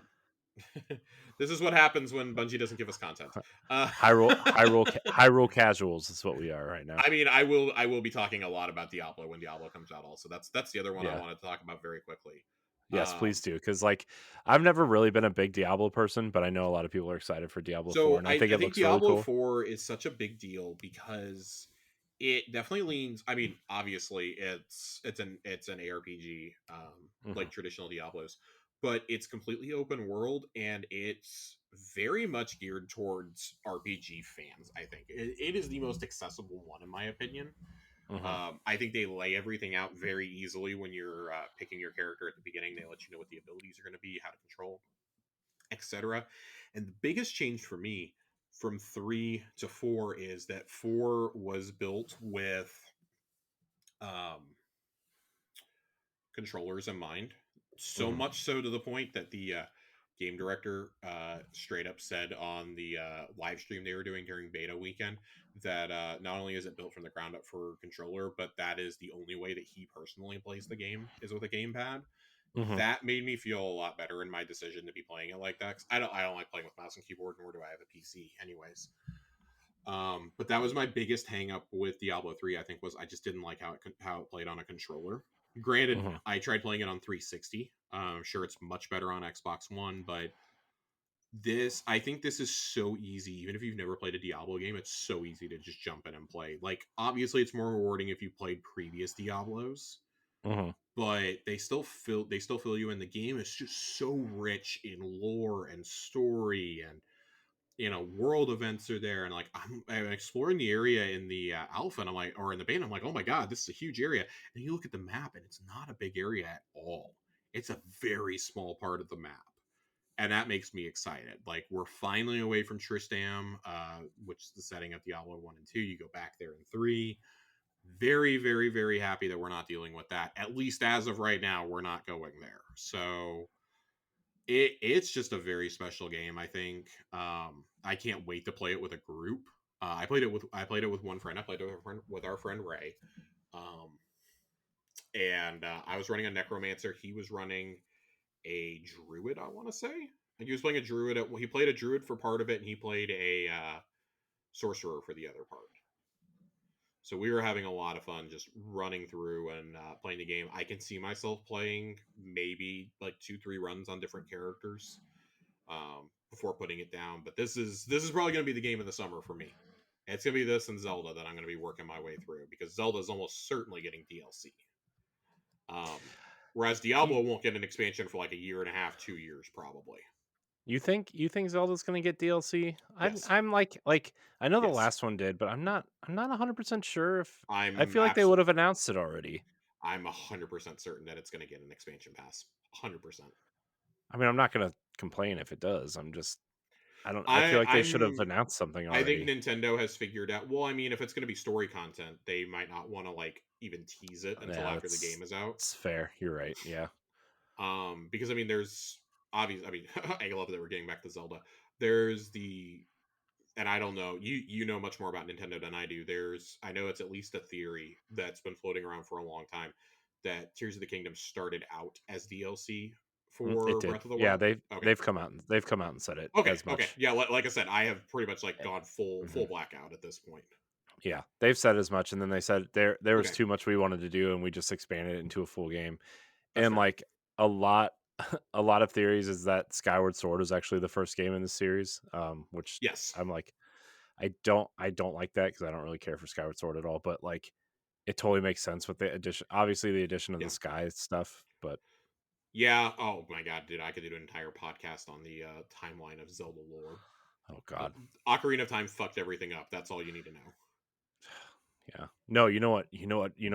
This is what happens when Bungie doesn't give us content. Hyrule casuals is what we are right now. I mean, I will be talking a lot about Diablo when Diablo comes out. Also, that's the other one I wanted to talk about very quickly. Yes, please do, because like I've never really been a big Diablo person, but I know a lot of people are excited for Diablo 4, and I think I it think looks really Diablo cool. 4 is such a big deal because it definitely leans. I mean, obviously, it's an ARPG, like traditional Diablos, but it's completely open world and it's very much geared towards RPG fans. I think it is the most accessible one, in my opinion. I think they lay everything out very easily when you're picking your character at the beginning. They let you know what the abilities are going to be, how to control, etc. And the biggest change for me from 3 to 4 is that 4 was built with controllers in mind. So much so to the point that the game director straight up said on the live stream they were doing during beta weekend that not only is it built from the ground up for controller, but that is the only way that he personally plays the game is with a gamepad. That made me feel a lot better in my decision to be playing it like that. 'Cause I don't like playing with mouse and keyboard, nor do I have a PC, anyways. But that was my biggest hang up with Diablo 3. I think was I just didn't like how it played on a controller. Granted, I tried playing it on 360. I'm sure it's much better on Xbox One, but I think this is so easy. Even if you've never played a Diablo game, it's so easy to just jump in and play. Like, obviously, it's more rewarding if you played previous Diablos. But they still fill you in. The game is just so rich in lore and story, and world events are there. And like I'm exploring the area in the alpha, and I'm like, or in the beta, I'm like, oh my god, this is a huge area. And you look at the map, and it's not a big area at all. It's a very small part of the map, and that makes me excited. Like, we're finally away from Tristram, which is the setting of Diablo 1 and 2. You go back there in 3. Very, very, very happy that we're not dealing with that. At least as of right now, we're not going there. So it's just a very special game, I think. I can't wait to play it with a group. I played it with one friend. I played it with our friend Ray. Um, and I was running a necromancer. He was running a druid, I want to say. And he was playing a druid. He played a druid for part of it, and he played a sorcerer for the other part. So we were having a lot of fun just running through and playing the game. I can see myself playing maybe like 2-3 runs on different characters before putting it down. But this is probably going to be the game of the summer for me. And it's going to be this and Zelda that I'm going to be working my way through, because Zelda is almost certainly getting DLC. Whereas Diablo won't get an expansion for like a year and a half, 2 years probably. You think Zelda's gonna get DLC? Yes. I'm like I know the Yes. last one did, but I'm not 100% sure if I I'm feel like they would have announced it already. I'm 100% certain that it's going to get an expansion pass. 100%. I mean, I'm not gonna complain if it does. I feel like they should have announced something I think already. Nintendo has figured out. Well, I mean, if it's going to be story content, they might not want to like even tease it until after the game is out. It's fair. You're right. Yeah. Because I mean, there's obvious. I mean, I love that we're getting back to Zelda. There's and I don't know. You know much more about Nintendo than I do. I know it's at least a theory that's been floating around for a long time that Tears of the Kingdom started out as DLC for It did. Breath of the Wild. Yeah, they've come out and said it as much. Okay. Yeah, like I said, I have pretty much like gone full blackout at this point. Yeah, they've said as much, and then they said there was too much we wanted to do, and we just expanded it into a full game. That's and fair. like a lot of theories is that Skyward Sword is actually the first game in the series, which Yes. I'm like, I don't like that because I don't really care for Skyward Sword at all. But like, it totally makes sense with the addition. Obviously, the addition of the sky stuff, but yeah. Oh my god, dude, I could do an entire podcast on the timeline of Zelda lore. Oh god, Ocarina of Time fucked everything up. That's all you need to know. Yeah. No, you know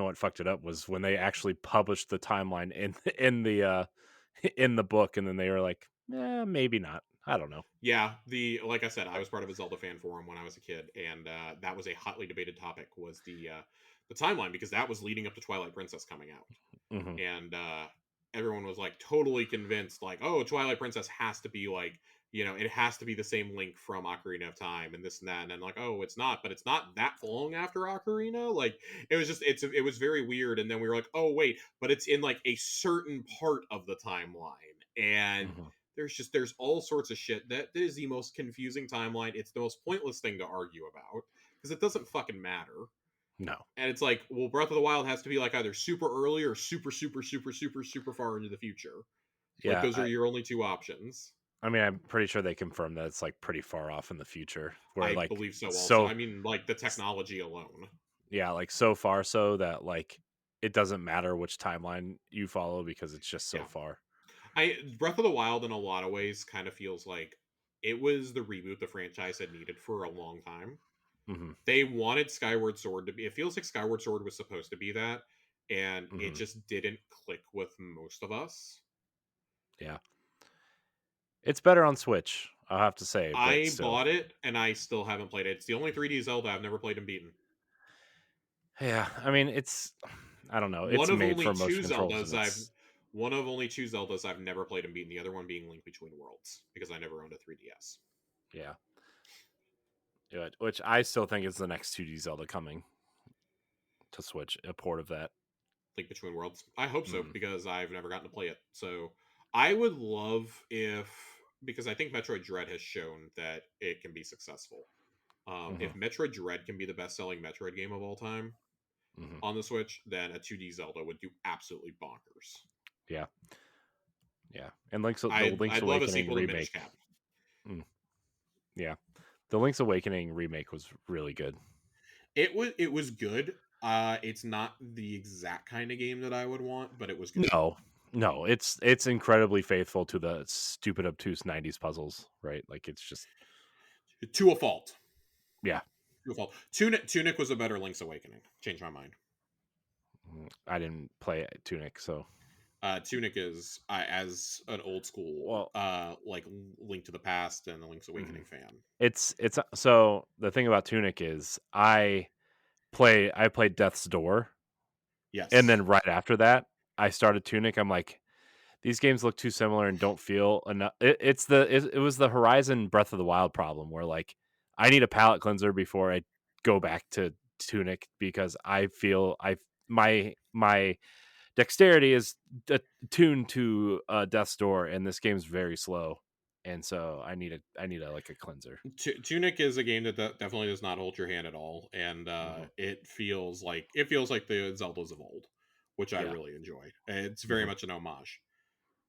what fucked it up was when they actually published the timeline in the in the book, and then they were like, maybe not. I don't know. Yeah, like I said, I was part of a Zelda fan forum when I was a kid, and that was a hotly debated topic, was the timeline, because that was leading up to Twilight Princess coming out. And everyone was like totally convinced, like, oh, Twilight Princess has to be like, it has to be the same Link from Ocarina of Time and this and that, and then like, oh, it's not, but it's not that long after Ocarina. Like, it was just it was very weird. And then we were like, oh wait, but it's in like a certain part of the timeline, and there's all sorts of shit. That is the most confusing timeline. It's the most pointless thing to argue about, because it doesn't fucking matter. No. And it's like, well, Breath of the Wild has to be like either super early or super, super, super, super, super far into the future. Yeah, like those are your only two options. I mean, I'm pretty sure they confirmed that it's like pretty far off in the future. Where, I believe so. Also, I mean, like the technology alone. Yeah, like so far so that like it doesn't matter which timeline you follow because it's just so far. Breath of the Wild in a lot of ways kind of feels like it was the reboot the franchise had needed for a long time. They wanted Skyward Sword to be. It feels like Skyward Sword was supposed to be that, and it just didn't click with most of us. Yeah, it's better on Switch, I'll have to say. I bought it and I still haven't played it. It's the only 3D Zelda I've never played and beaten. Yeah, I mean, I don't know. It's made for motion controls. One of only two Zeldas I've never played and beaten. The other one being Link Between Worlds, because I never owned a 3DS. Yeah. Which I still think is the next 2D Zelda coming to Switch, a port of that. Link Between Worlds. I hope so, because I've never gotten to play it. So I would love because I think Metroid Dread has shown that it can be successful. If Metroid Dread can be the best-selling Metroid game of all time on the Switch, then a 2D Zelda would do absolutely bonkers. Yeah. Yeah. And Link's Awakening remake. Yeah. The Link's Awakening remake was really good. It was good. It's not the exact kind of game that I would want, but it was good. No, it's incredibly faithful to the stupid obtuse 90s puzzles, right? Like, it's just to a fault. Yeah. To a fault. Tunic was a better Link's Awakening. Changed my mind. I didn't play Tunic, so Tunic is as an old school like Link to the Past and the Link's Awakening fan. It's so the thing about Tunic is I played Death's Door. Yes. And then right after that, I started Tunic. I'm like, these games look too similar and don't feel enough. It was the Horizon Breath of the Wild problem where like I need a palate cleanser before I go back to Tunic because I feel my dexterity is tuned to Death's Door, and this game's very slow, and so I need a like a cleanser. Tunic is a game that definitely does not hold your hand at all, and Mhm. it feels like the Zeldas of old, which I Yeah, really enjoyed. It's very mhm, much an homage.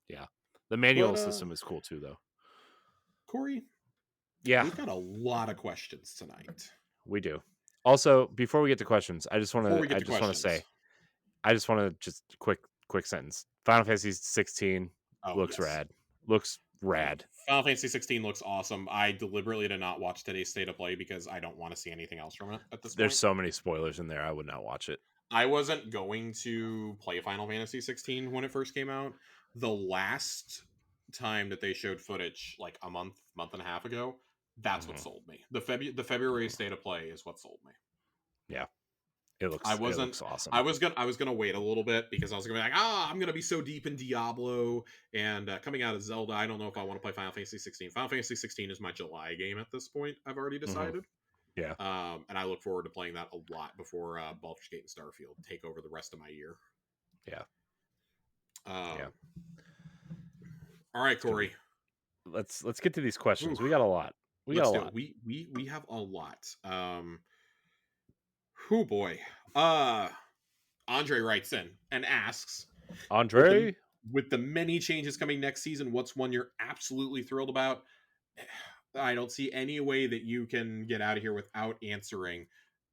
yeah. The manual But system is cool too, though. Corey, Yeah, we've got a lot of questions tonight. we do. Also, before we get to questions, Before we get I to just want to questions, say I just want to just quick sentence. Final Fantasy 16 oh looks yes, rad. Looks rad. Final Fantasy 16 looks awesome. I deliberately did not watch today's state of play because I don't want to see anything else from it at this There's point. so many spoilers in there. I would not watch it. I wasn't going to play Final Fantasy 16 when it first came out. The last time that they showed footage, like a month and a half ago, that's what Mhm. sold me. The February state of play is what sold me. Yeah, I it wasn't. looks awesome. I was gonna wait a little bit because I was gonna be like, I'm gonna be so deep in Diablo and coming out of Zelda. I don't know if I want to play Final Fantasy 16. Final Fantasy 16 is my July game at this point. I've already Mhm. decided. Yeah, And I look forward to playing that a lot before Baldur's Gate and Starfield take over the rest of my year. yeah, yeah. Um, all right, It's gonna be. Corey. Let's get to these questions. Whew, We got a lot. We got a let's do it. lot. We have a lot. Who boy. Uh, Andre writes in and asks, with the Andre. with the many changes coming next season, what's one you're absolutely thrilled about? I don't see any way that you can get out of here without answering,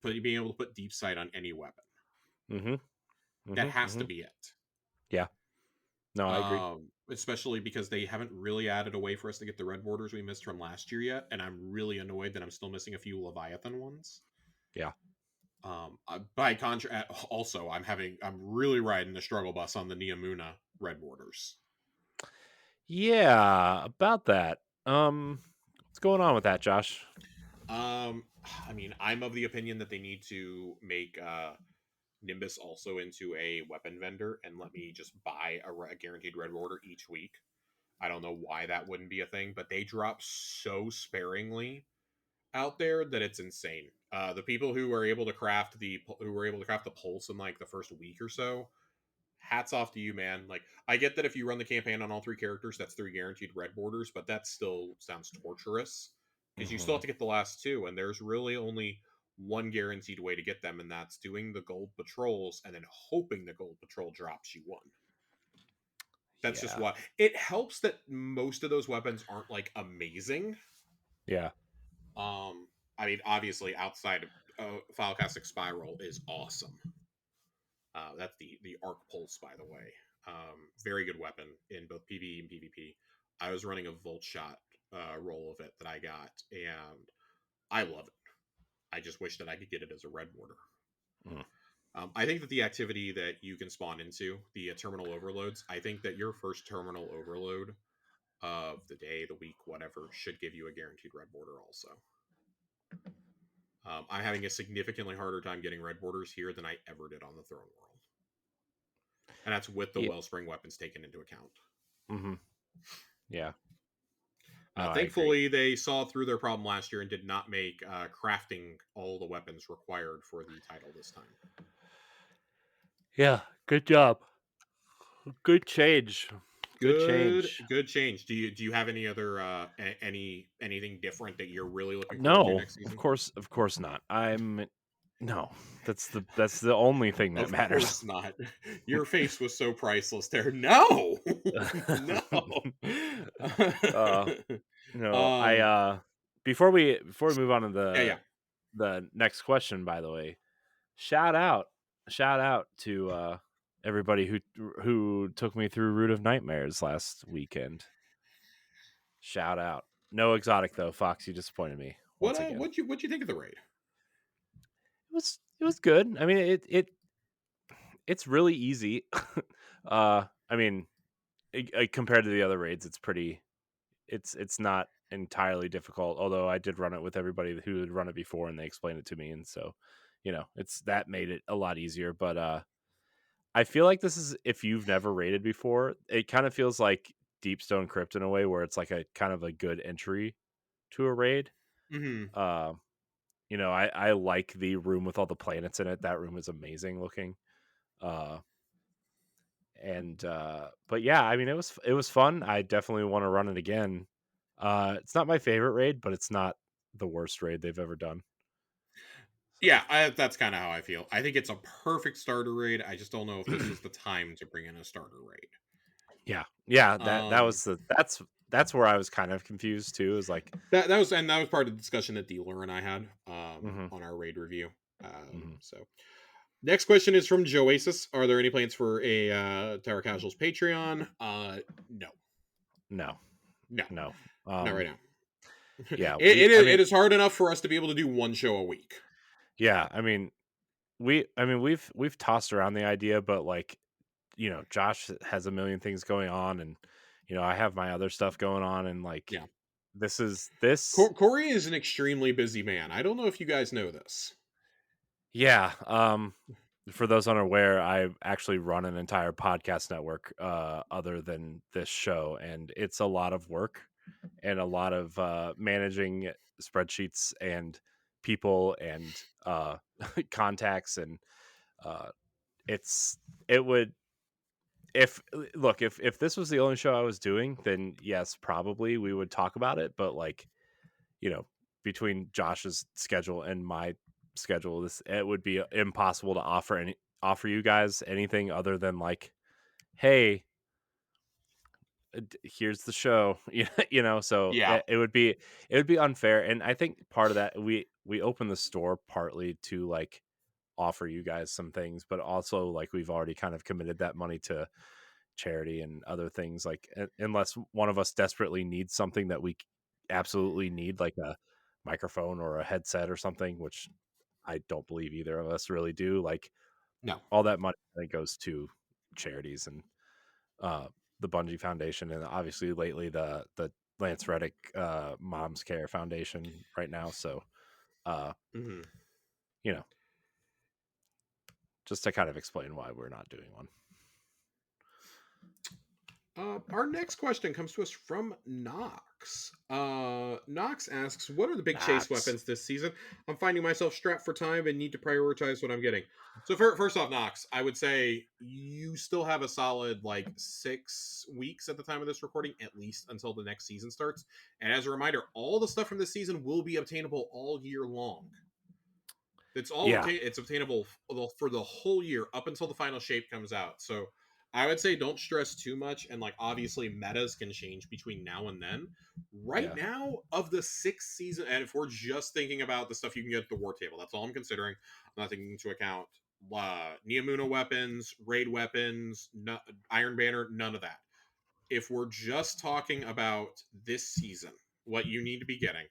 but being able to put deep sight on any weapon. Mm-hmm. That Mm-hmm. has to Mm-hmm. be it. Yeah. No, I agree. Especially because they haven't really added a way for us to get the red borders we missed from last year yet, and I'm really annoyed that I'm still missing a few Leviathan ones. Yeah. By contrast, also I'm really riding the struggle bus on the Neomuna red borders. Yeah. About that. What's going on with that, Josh? I mean, I'm of the opinion that they need to make Nimbus also into a weapon vendor and let me just buy a guaranteed red border each week. I don't know why that wouldn't be a thing, but they drop so sparingly out there that it's insane. The people who were able to craft the pulse in like the first week or so, hats off to you, man. Like, I get that if you run the campaign on all three characters, that's three guaranteed red borders, but that still sounds torturous because you still Mm-hmm. have to get the last two, and there's really only one guaranteed way to get them, and that's doing the gold patrols and then hoping the gold patrol drops you one. That's just Yeah. why it helps that most of those weapons aren't like amazing. Yeah. I mean, obviously, outside of Filecastic Spiral is awesome. That's the Arc Pulse, by the way. Very good weapon in both PvE and PvP. I was running a Volt Shot roll of it that I got, and I love it. I just wish that I could get it as a red border. Mm. I think that the activity that you can spawn into, the terminal overloads, I think that your first terminal overload of the day, the week, whatever, should give you a guaranteed red border also. I'm having a significantly harder time getting red borders here than I ever did on the Throne World. And that's with the Yeah. Wellspring weapons taken into account. Mm-hmm. Yeah. No, I agree. Thankfully, they saw through their problem last year and did not make crafting all the weapons required for the title this time. Yeah. Good job. Good change. Good change. Good change. Do you have any other anything different that you're really looking forward to No, next season? of course not. No. That's the only thing that Of matters. course not. Your face was so priceless there. No, no. uh, no, um. before we move on to Yeah. the next question, by the way, shout out to everybody who took me through Root of Nightmares last weekend. Shout out. No exotic though, Fox. You disappointed me once again. What'd you think of the raid? It was good. I mean, it's really easy. I mean, compared to the other raids, it's pretty. It's not entirely difficult. Although I did run it with everybody who had run it before, and they explained it to me, and so it's that made it a lot easier. But I feel like this is, if you've never raided before, it kind of feels like Deepstone Crypt in a way, where it's like a kind of a good entry to a raid. Hmm. Uh, I like the room with all the planets in it. That room is amazing looking. Uh, but yeah, I mean, it was fun. I definitely want to run it again. It's not my favorite raid, but it's not the worst raid they've ever done. Yeah, that's kind of how I feel. I think it's a perfect starter raid. I just don't know if this was the time to bring in a starter raid. Yeah, yeah. That Um, was that's where I was kind of confused too. Is like, that was part of the discussion that Dealer and I had mhm, on our raid review. mhm. So next question is from Joasis. Are there any plans for a Tower Casuals Patreon? No, No, no, no. not right now. Yeah, It is hard enough for us to be able to do one show a week. yeah. We've tossed around the idea, but like, Josh has a million things going on, and I have my other stuff going on, and like, Yeah, this. Corey is an extremely busy man. I don't know if you guys know this. Yeah. For those unaware, I actually run an entire podcast network other than this show, and it's a lot of work and a lot of managing spreadsheets and people and contacts, and uh, it's it would if look if this was the only show I was doing, then yes, probably we would talk about it. But like, you know, between Josh's schedule and my schedule, it would be impossible to offer you guys anything other than like, hey, here's the show. So Yeah. it would be unfair. And I think part of that, we opened the store partly to like offer you guys some things, but also like we've already kind of committed that money to charity and other things, like unless one of us desperately needs something that we absolutely need, like a microphone or a headset or something, which I don't believe either of us really do. Like, No. all that money I think goes to charities and uh the Bungie Foundation, and obviously lately the Lance Reddick Moms Care Foundation right now. So uh Hmm. you know just to kind of explain why we're not doing one. Our next question comes to us from Knox. Knox asks, "What are the big chase Knox. weapons this season? I'm finding myself strapped for time and need to prioritize what I'm getting." So, first off, Knox, I would say you still have a solid like 6 weeks at the time of this recording, at least until the next season starts. And as a reminder, all the stuff from this season will be obtainable all year long. Yeah. It's obtainable for the whole year up until the final shape comes out. So I would say don't stress too much, and like obviously metas can change between now and then. Right Yeah. now, of the 6th season, and if we're just thinking about the stuff you can get at the war table, that's all I'm considering. I'm not taking into account Neomuna weapons, raid weapons, Iron Banner, none of that. If we're just talking about this season, what you need to be getting,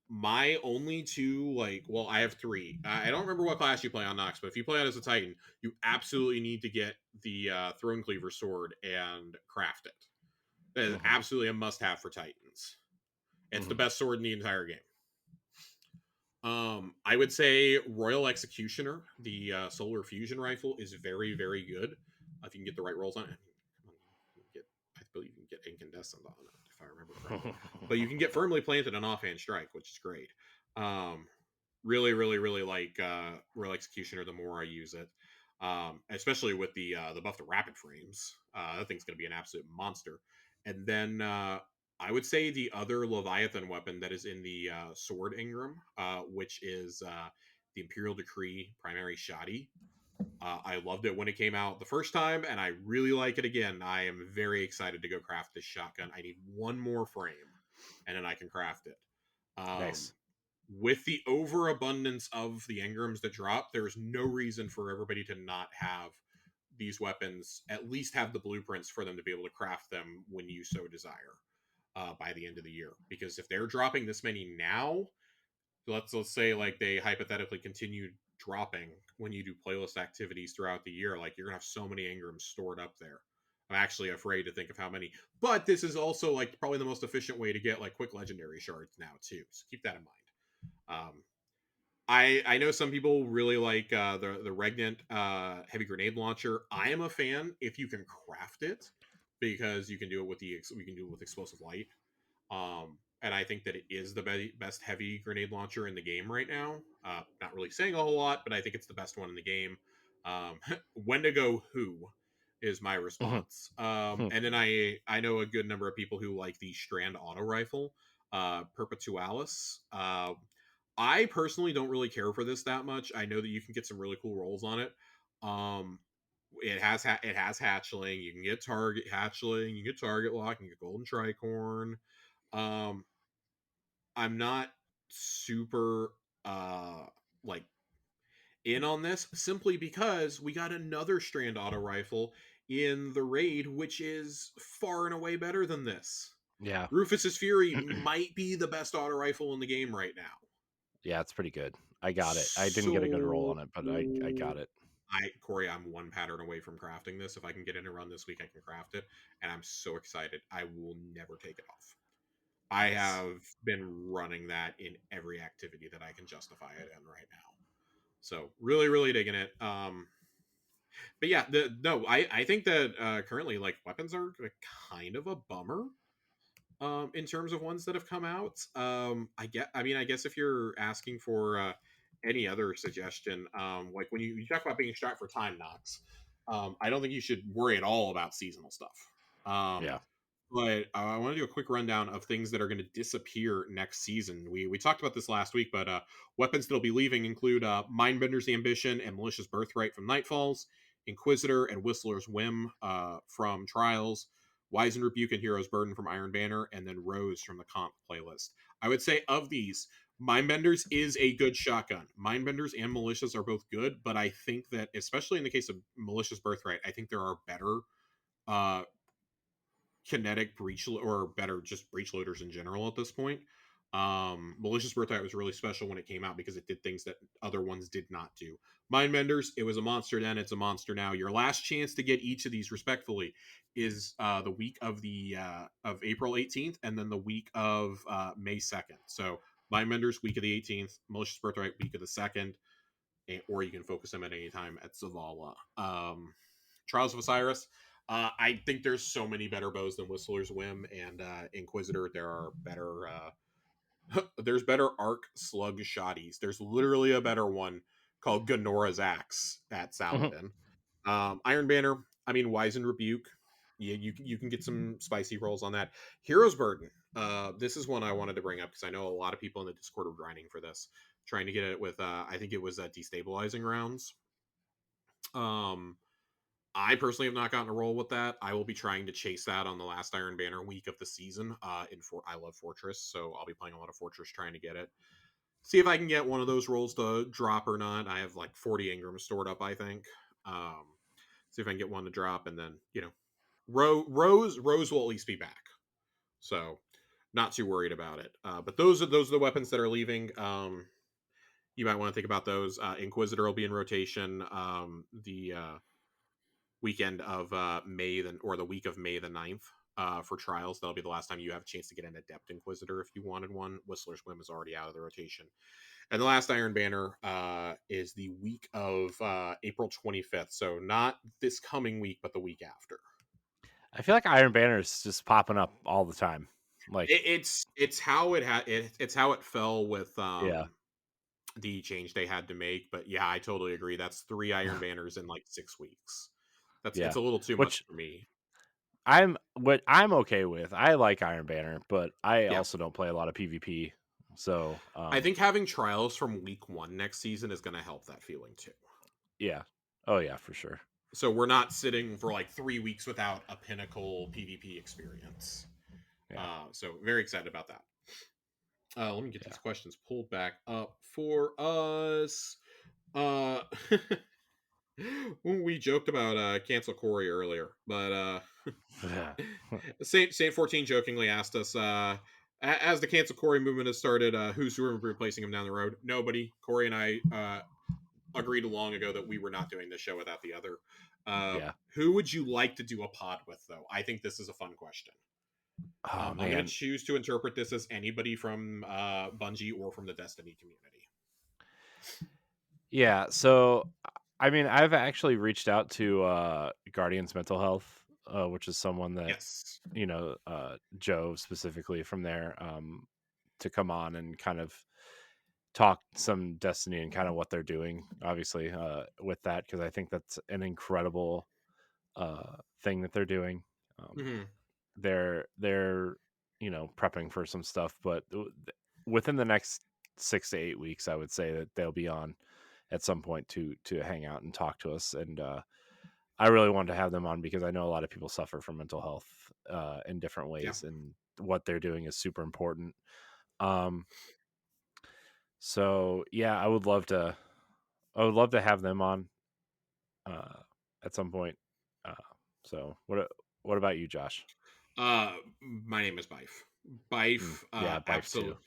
my only two, like, well, I have three. I don't remember what class you play on Nox, but if you play it as a Titan, you absolutely need to get the Throne Cleaver sword and craft it. That is Hmm. absolutely a must-have for Titans. It's the Hmm. best sword in the entire game. I would say Royal Executioner, the Solar Fusion rifle, is very, very good if you can get the right rolls on it. I believe you can get Incandescent on it, if I remember correctly. But you can get Firmly Planted and Offhand Strike, which is great. Um, really, really, really like Royal Executioner the more I use it. Especially with the buff to rapid frames. That thing's going to be an absolute monster. And then I would say the other Leviathan weapon that is in the Sword Ingram, which is the Imperial Decree Primary Shoddy. I loved it when it came out the first time, and I really like it again. I am very excited to go craft this shotgun. I need one more frame, and then I can craft it. Um, Nice. with the overabundance of the engrams that drop, there's no reason for everybody to not have these weapons, at least have the blueprints for them to be able to craft them when you so desire by the end of the year. Because if they're dropping this many now, let's say like they hypothetically continue dropping when you do playlist activities throughout the year, like you're gonna have so many engrams stored up there. I'm actually afraid to think of how many. But this is also like probably the most efficient way to get like quick legendary shards now too. So keep that in mind. I know some people really like the Regnant heavy grenade launcher. I am a fan if you can craft it because you can do it with we can do it with explosive light. and I think that it is the best heavy grenade launcher in the game right now. Not really saying a whole lot, but I think it's the best one in the game. Wendigo who is my Mhm. response. And then I know a good number of people who like the Strand auto rifle, Perpetualis. I personally don't really care for this that much. I know that you can get some really cool rolls on it. Um, it has hatchling. You can get target hatchling. You can get target lock. You can get golden tricorn. Um, I'm not super like in on this simply because we got another Strand auto rifle in the raid, which is far and away better than this. Yeah. Rufus's Fury might be the best auto rifle in the game right now. Yeah, it's pretty good. I got it. I didn't get a good roll So on it, but I got it. Corey, I'm one pattern away from crafting this. If I can get in a run this week, I can craft it, and I'm so excited. I will never take it off. I Nice. have been running that in every activity that I can justify it in right now. So really, really digging it. But yeah, I think that currently like weapons are kind of a bummer. In terms of ones that have come out, I guess if you're asking for any other suggestion, like when you talk about being strapped for time knocks, I don't think you should worry at all about seasonal stuff. Um, Yeah. but I want to do a quick rundown of things that are going to disappear next season. We talked about this last week, but weapons that'll be leaving include Mindbender's Ambition and Malicious Birthright from Nightfalls, Inquisitor and Whistler's Whim from Trials, Wise Rebuke and Hero's Burden from Iron Banner, and then Rose from the Comp playlist. I would say of these, Mindbenders is a good shotgun. Mindbenders and Malicious are both good, but I think that, especially in the case of Malicious Birthright, I think there are better uh, kinetic breach or better just breach loaders in general at this point. Malicious Birthright was really special when it came out because it did things that other ones did not do. Mindbenders, it was a monster then, it's a monster now. Your last chance to get each of these respectfully is the week of the of April 18th and then the week of May 2nd. So Mindbenders week of the 18th, Malicious Birthright week of the 2nd, or you can focus them at any time at Zavala. Trials of Osiris. I think there's so many better bows than Whistler's Whim and Inquisitor. There are better. There's better arc slug shotties. There's literally a better one called Ganora's Axe at Mhm. Saladin. Iron Banner. I mean, Wizened Rebuke. Yeah, you can get some spicy rolls on that. Hero's Burden. This is one I wanted to bring up because I know a lot of people in the Discord are grinding for this, trying to get it with. I think it was destabilizing rounds. Um, I personally have not gotten a roll with that. I will be trying to chase that on the last Iron Banner week of the season. I love Fortress, so I'll be playing a lot of Fortress trying to get it. See if I can get one of those rolls to drop or not. I have like 40 Ingram stored up, I think. See if I can get one to drop, and then Rose will at least be back, so not too worried about it. But those are the weapons that are leaving. You might want to think about those. Inquisitor will be in rotation. The weekend of May or the week of May the 9th for trials. That'll be the last time you have a chance to get an Adept Inquisitor if you wanted one. Whistler's Whim is already out of the rotation. And the last Iron Banner is the week of April 25th. So not this coming week, but the week after. I feel like Iron Banner is just popping up all the time. Like It's how it's how it fell with yeah. the change they had to make. But yeah, I totally agree. That's 3 Iron Banners in like 6 weeks. Yeah. It's a little too much Which for me. I'm okay with. I like Iron Banner, but I Yeah. also don't play a lot of PvP. So I think having trials from week 1 next season is going to help that feeling too. yeah. Oh yeah, for sure. So we're not sitting for like 3 weeks without a pinnacle PvP experience. Yeah. So very excited about that. Let me get Yeah. these questions pulled back up for us. We joked about cancel Corey earlier, but Saint 14 jokingly asked us as the cancel Corey movement has started, who's replacing him down the road? Nobody. Corey and I agreed long ago that we were not doing this show without the other. Yeah. Who would you like to do a pod with, though? I think this is a fun question. Oh I'm going man. to choose to interpret this as anybody from Bungie or from the Destiny community. Yeah, so I mean, I've actually reached out to Guardian's Mental Health which is someone that Yes. Joe specifically from there, to come on and kind of talk some Destiny and kind of what they're doing, obviously, with that, because I think that's an incredible thing that they're doing. Um, Hmm. they're prepping for some stuff, but within the next 6 to 8 weeks, I would say that they'll be on at some point to hang out and talk to us. And I really wanted to have them on because I know a lot of people suffer from mental health in different Yeah. ways, and what they're doing is super important. Um, so yeah, I would love to have them on uh, at some point. Uh, so what about you, Josh? My name is Bife. Bife, Yeah, Bife too. absolute.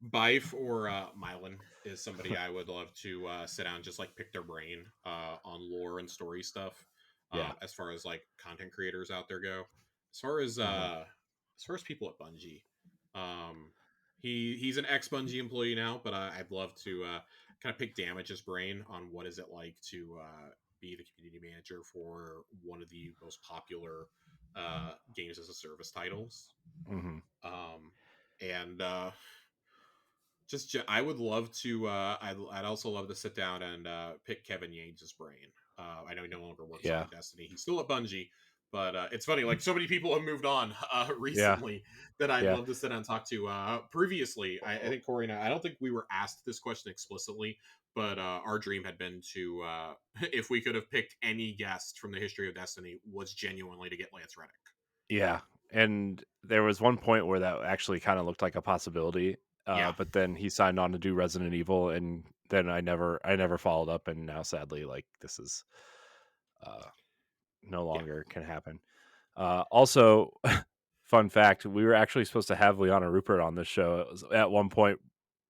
Bife or Mylan is somebody I would love to sit down, and just like pick their brain on lore and story stuff. Yeah. As far as like content creators out there go, as far as Hmm. people at Bungie, um, he's an ex Bungie employee now, but I'd love to kind of pick Damage's brain on what is it like to be the community manager for one of the most popular games as a service titles. Hmm. Um, and I would love to. I'd also love to sit down and pick Kevin Yates' brain. I know he no longer works Yeah. on Destiny. He's still at Bungie, but it's funny. Like so many people have moved on Yeah. recently that I'd Yeah. love to sit down and talk to. Previously, I think Corey and I don't think we were asked this question explicitly, but our dream had been to, if we could have picked any guest from the history of Destiny, was genuinely to get Lance Reddick. Yeah. And there was one point where that actually kind of looked like a possibility. Yeah, But then he signed on to do Resident Evil, and then I never followed up, and now sadly, like, this is uh no yeah. longer can happen. Also, fun fact: we were actually supposed to have Liana Rupert on this show. It was at one point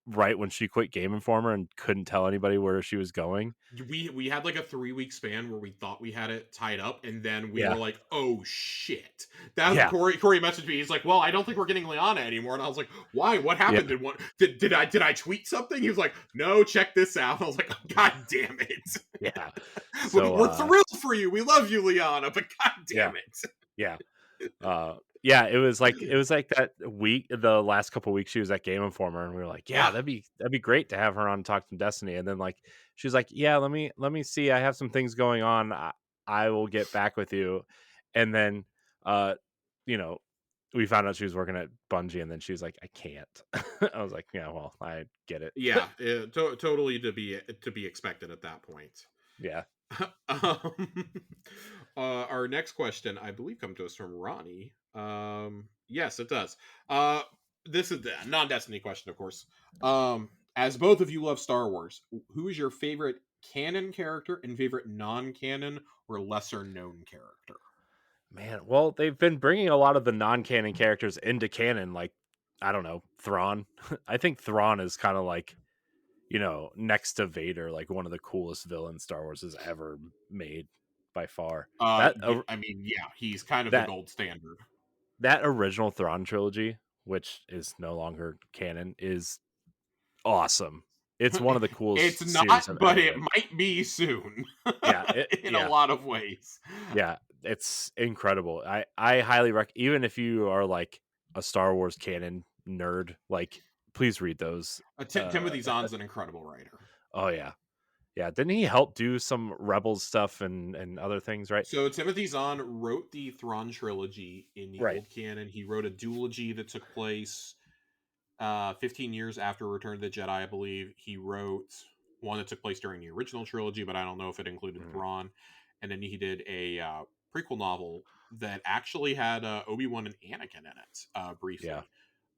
right when she quit Game Informer and couldn't tell anybody where she was going. We had like a 3 week span where we thought we had it tied up, and then we Yeah, were like, "Oh shit!" That yeah, Corey messaged me. He's like, "Well, I don't think we're getting Liana anymore," and I was like, "Why? What yeah, happened? Did I tweet something?" He was like, "No, check this out." And I was like, oh, "God damn it! yeah. we, So, we're thrilled for you. We love you, Liana, but God yeah, damn it!" yeah. Yeah, it was like that week, the last couple weeks she was at Game Informer, and we were like, yeah, Yeah, that'd be great to have her on to talk some Destiny. And then, like, she was like, yeah, let me see, I have some things going on. I will get back with you. And then uh you know we found out she was working at Bungie, and then she was like, I can't. I was like, yeah, well, I get it. yeah, totally to be expected at that point. Yeah. um, our next question, I believe, comes to us from Ronnie. Yes, it does. This is the non-Destiny question, of course. As both of you love Star Wars, who is your favorite canon character and favorite non-canon or lesser-known character? Man, well, they've been bringing a lot of the non-canon characters into canon, like, I don't know, Thrawn. I think Thrawn is kind of like, next to Vader, like one of the coolest villains Star Wars has ever made by far. That Yeah, I mean, yeah, he's kind of the that gold standard. that original Thrawn trilogy, which is no longer canon, is awesome. It's one of the It's coolest series not, I've but ever it read. might be soon. Yeah, In a lot of ways. yeah, it's incredible. I highly even if you are like a Star Wars canon nerd, like, please read those. Timothy Zahn's an incredible writer. Oh yeah. Yeah, didn't he help do some Rebels stuff and other things, right? So Timothy Zahn wrote the Thrawn trilogy in the Right. old canon. He wrote a duology that took place 15 years after Return of the Jedi, I believe. He wrote one that took place during the original trilogy, but I don't know if it included Mhm. Thrawn. And then he did a prequel novel that actually had Obi-Wan and Anakin in it briefly. Yeah.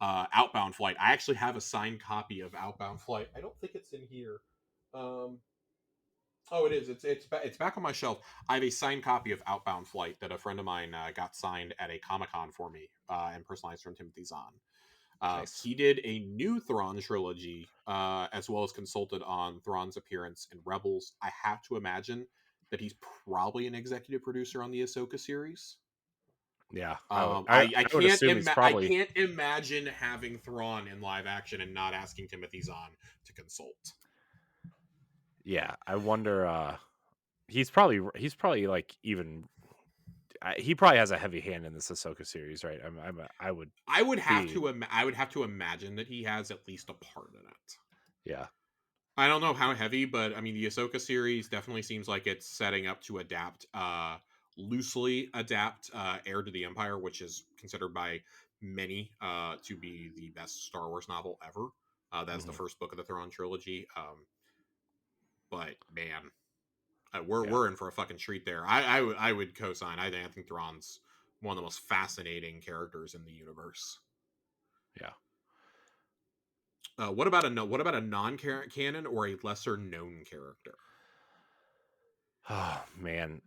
Outbound Flight. I actually have a signed copy of Outbound Flight. I don't think it's in here. Oh, it is. It's back on my shelf. I have a signed copy of Outbound Flight that a friend of mine got signed at a Comic-Con for me and personalized from Timothy Zahn. Nice. He did a new Thrawn trilogy, as well as consulted on Thrawn's appearance in Rebels. I have to imagine that he's probably an executive producer on the Ahsoka series. Yeah. I I would can't assume he's I probably. can't imagine having Thrawn in live action and not asking Timothy Zahn to consult. Yeah, I wonder. He's probably like even he probably has a heavy hand in this Ahsoka series, right? I would be, I would have to imagine that he has at least a part in it. yeah, I don't know how heavy, but I mean, the Ahsoka series definitely seems like it's setting up to loosely adapt, Heir to the Empire, which is considered by many to be the best Star Wars novel ever. That's the mhm, first book of the Thrawn trilogy. But man, yeah, we're in for a fucking treat there. I would co-sign. I think Thrawn's one of the most fascinating characters in the universe. yeah. What about a non-canon or a lesser known character? Oh man.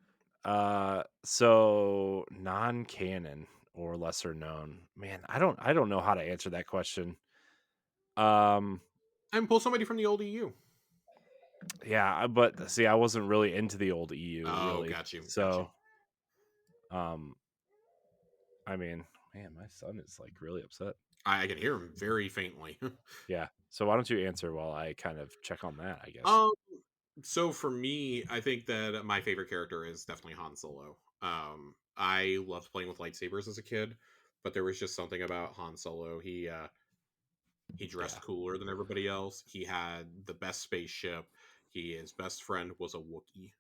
So non-canon or lesser known. Man, I don't know how to answer that question. Um, And pull somebody from the old EU. yeah, but see, I wasn't really into the old EU Oh, really. got you. So, um, I mean, man, my son is like really upset. I can hear him very faintly. Yeah. So why don't you answer while I kind of check on that, I guess. um, so for me, I think that my favorite character is definitely Han Solo. I loved playing with lightsabers as a kid, but there was just something about Han Solo. He Yeah. dressed cooler than everybody else. He had the best spaceship. His best friend was a Wookiee,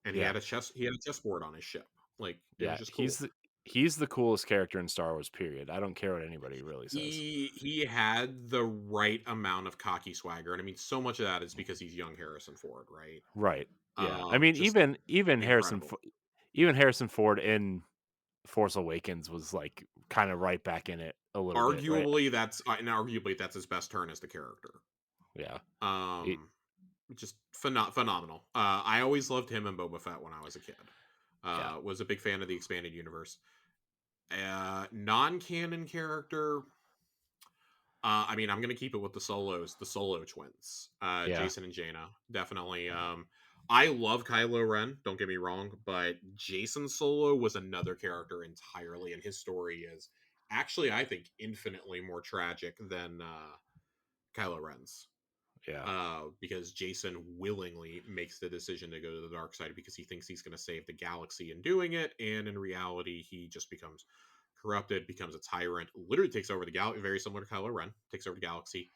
and Yeah. he had a chessboard on his ship. Like it was Yeah. just cool. He's the coolest character in Star Wars, period. I don't care what anybody really says. He had the right amount of cocky swagger, and I mean, so much of that is because he's young Harrison Ford, right? Right. Yeah. I mean, Just incredible. Even Harrison Ford in Force Awakens was like kind of right back in it a little bit, right? Arguably that's his best turn as the character. Yeah. He, Um, just phenomenal. I always loved him and Boba Fett when I was a kid. yeah. Was a big fan of the expanded universe. Non-canon character. I mean, I'm gonna keep it with the Solo twins, Yeah. Jason and Jaina, definitely. I love Kylo Ren. Don't get me wrong, but Jason Solo was another character entirely, and his story is actually, I think, infinitely more tragic than Kylo Ren's. Yeah. Because Jason willingly makes the decision to go to the dark side because he thinks he's going to save the galaxy in doing it, and in reality, he just becomes corrupted, becomes a tyrant, literally takes over the galaxy, very similar to Kylo Ren, takes over the galaxy,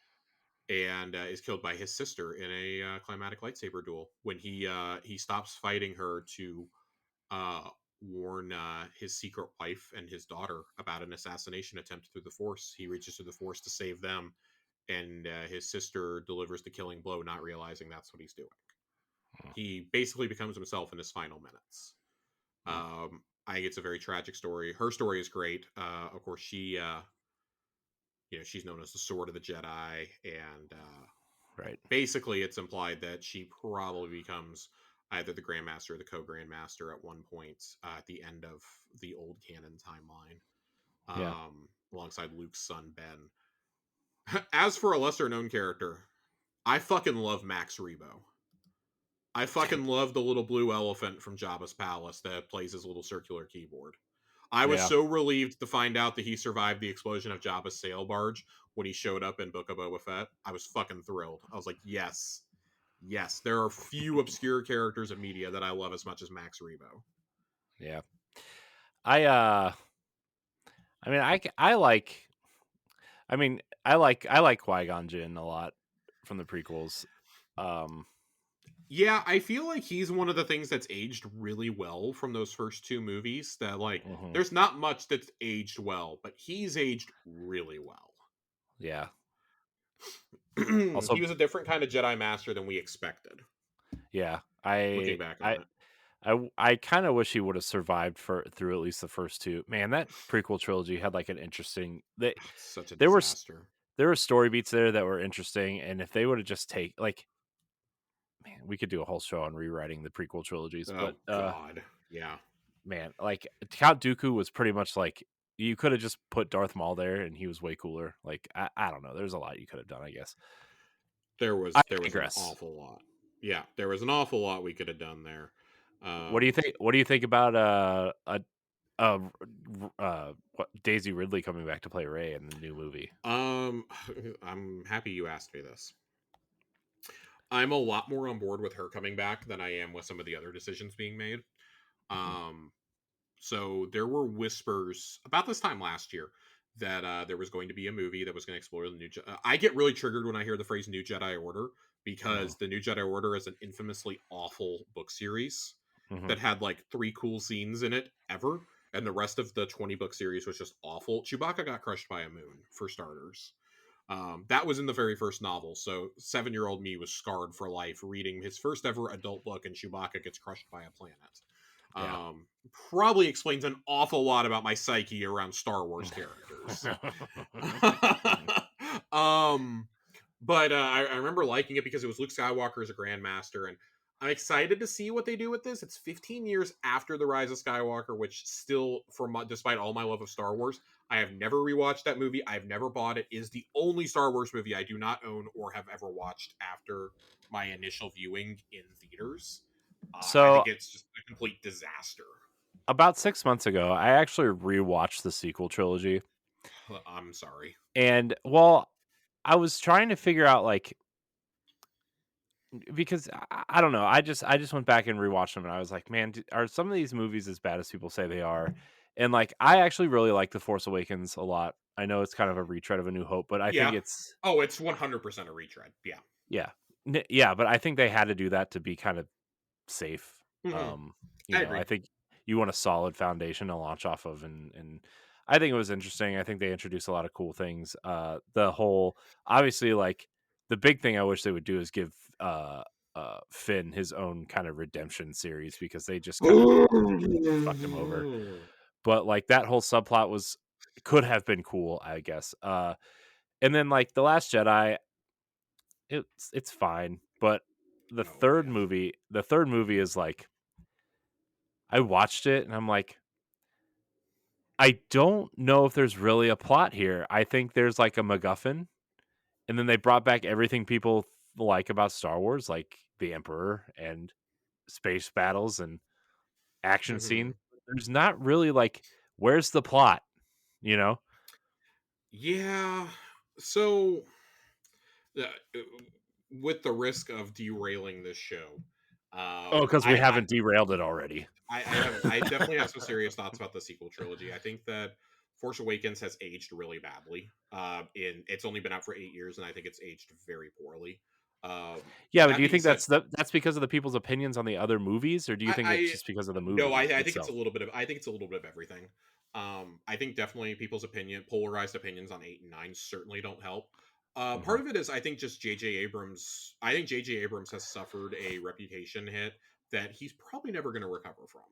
and is killed by his sister in a climatic lightsaber duel when he stops fighting her to uh, warn his secret wife and his daughter about an assassination attempt through the Force. He reaches through the Force to save them, and his sister delivers the killing blow, not realizing that's what he's doing. Mm, He basically becomes himself in his final minutes. mm, I think it's a very tragic story. Her story is great. Of course, she's known as the Sword of the Jedi, and right. basically, it's implied that she probably becomes either the Grandmaster or the Co-Grandmaster at one point at the end of the old canon timeline, Yeah. alongside Luke's son Ben. As for a lesser known character, I fucking love Max Rebo. I fucking love the little blue elephant from Jabba's palace that plays his little circular keyboard. I was Yeah. so relieved to find out that he survived the explosion of Jabba's sail barge when he showed up in Book of Boba Fett. I was fucking thrilled. I was like, yes, yes. There are few obscure characters in media that I love as much as Max Rebo. Yeah. I I mean I like I like Qui-Gon Jinn a lot from the prequels. Um Yeah, I feel like he's one of the things that's aged really well from those first two movies. That like, mhm, there's not much that's aged well, but he's aged really well. yeah. He Also was a different kind of Jedi Master than we expected. yeah. Looking back on it, I kind of wish he would have survived for through at least the first two. Man, that prequel trilogy had like an interesting it's such a there were disaster. there were story beats there that were interesting, and if they would have just take like, man, we could do a whole show on rewriting the prequel trilogies, but Oh God, yeah. man, like Count Dooku was pretty much like you could have just put Darth Maul there and he was way cooler. Like I don't know, there's a lot you could have done, I guess. I There was an digress. awful lot. Yeah, there was an awful lot we could have done there. What do you Um, think? What do you think about uh, what Daisy Ridley coming back to play Rey in the new movie? um, I'm happy you asked me this. I'm a lot more on board with her coming back than I am with some of the other decisions being made. Mhm. Um, So there were whispers about this time last year that there was going to be a movie that was going to explore the new. I get really triggered when I hear the phrase "New Jedi Order" Mhm, because the New Jedi Order is an infamously awful book series mhm. that had like 3 cool scenes in it ever, and the rest of the 20-book series was just awful. Chewbacca got crushed by a moon, for starters. That was in the very first novel, so 7-year-old me was scarred for life reading his first ever adult book, and Chewbacca gets crushed by a planet. Yeah. Probably explains an awful lot about my psyche around Star Wars characters. um, but I remember liking it because it was Luke Skywalker as a Grandmaster, and I'm excited to see what they do with this. It's 15 years after the Rise of Skywalker, which still, despite all my love of Star Wars, I have never rewatched that movie. I've never bought it. It is the only Star Wars movie I do not own or have ever watched after my initial viewing in theaters. I So think it's just a complete disaster. about 6 months ago, I actually rewatched the sequel trilogy, I'm sorry. and well, I was trying to figure out like because I don't know, I just went back and rewatched them, and I was like, man, are some of these movies as bad as people say they are? And like, I actually really like The Force Awakens a lot. I know it's kind of a retread of A New Hope, but I think Yeah. it's Oh, it's 100% a retread. Yeah. yeah, yeah, but I think they had to do that to be kind of safe. Hmm. Um, I I agree. think you want a solid foundation to launch off of, and I think it was interesting. I think they introduced a lot of cool things. The whole obviously like the big thing I wish they would do is give Finn his own kind of redemption series because they just kind of fucked him over. But like that whole subplot was could have been cool, I guess. And then like the Last Jedi, it's fine, but Oh man. the third movie is like I watched it and I'm like, I don't know if there's really a plot here. I think there's like a MacGuffin, and then they brought back everything people like about Star Wars, like the Emperor and space battles and action Hmm. scenes. There's not really like where's the plot, you know? Yeah. So, uh, with the risk of derailing this show, Oh, because we I haven't derailed it already. I definitely have some serious thoughts about the sequel trilogy. I think that Force Awakens has aged really badly. In It's only been out for 8 years, and I think it's aged very poorly. Um, Yeah, but that do you being think said, that's because of the people's opinions on the other movies, or do you think it's I just because of the no, movie I think it's a itself? little bit of everything. I think definitely people's polarized opinions on 8 and 9 certainly don't help. Hmm. Part of it is I think just J.J. Abrams. I think J.J. Abrams has suffered a reputation hit that he's probably never going to recover from.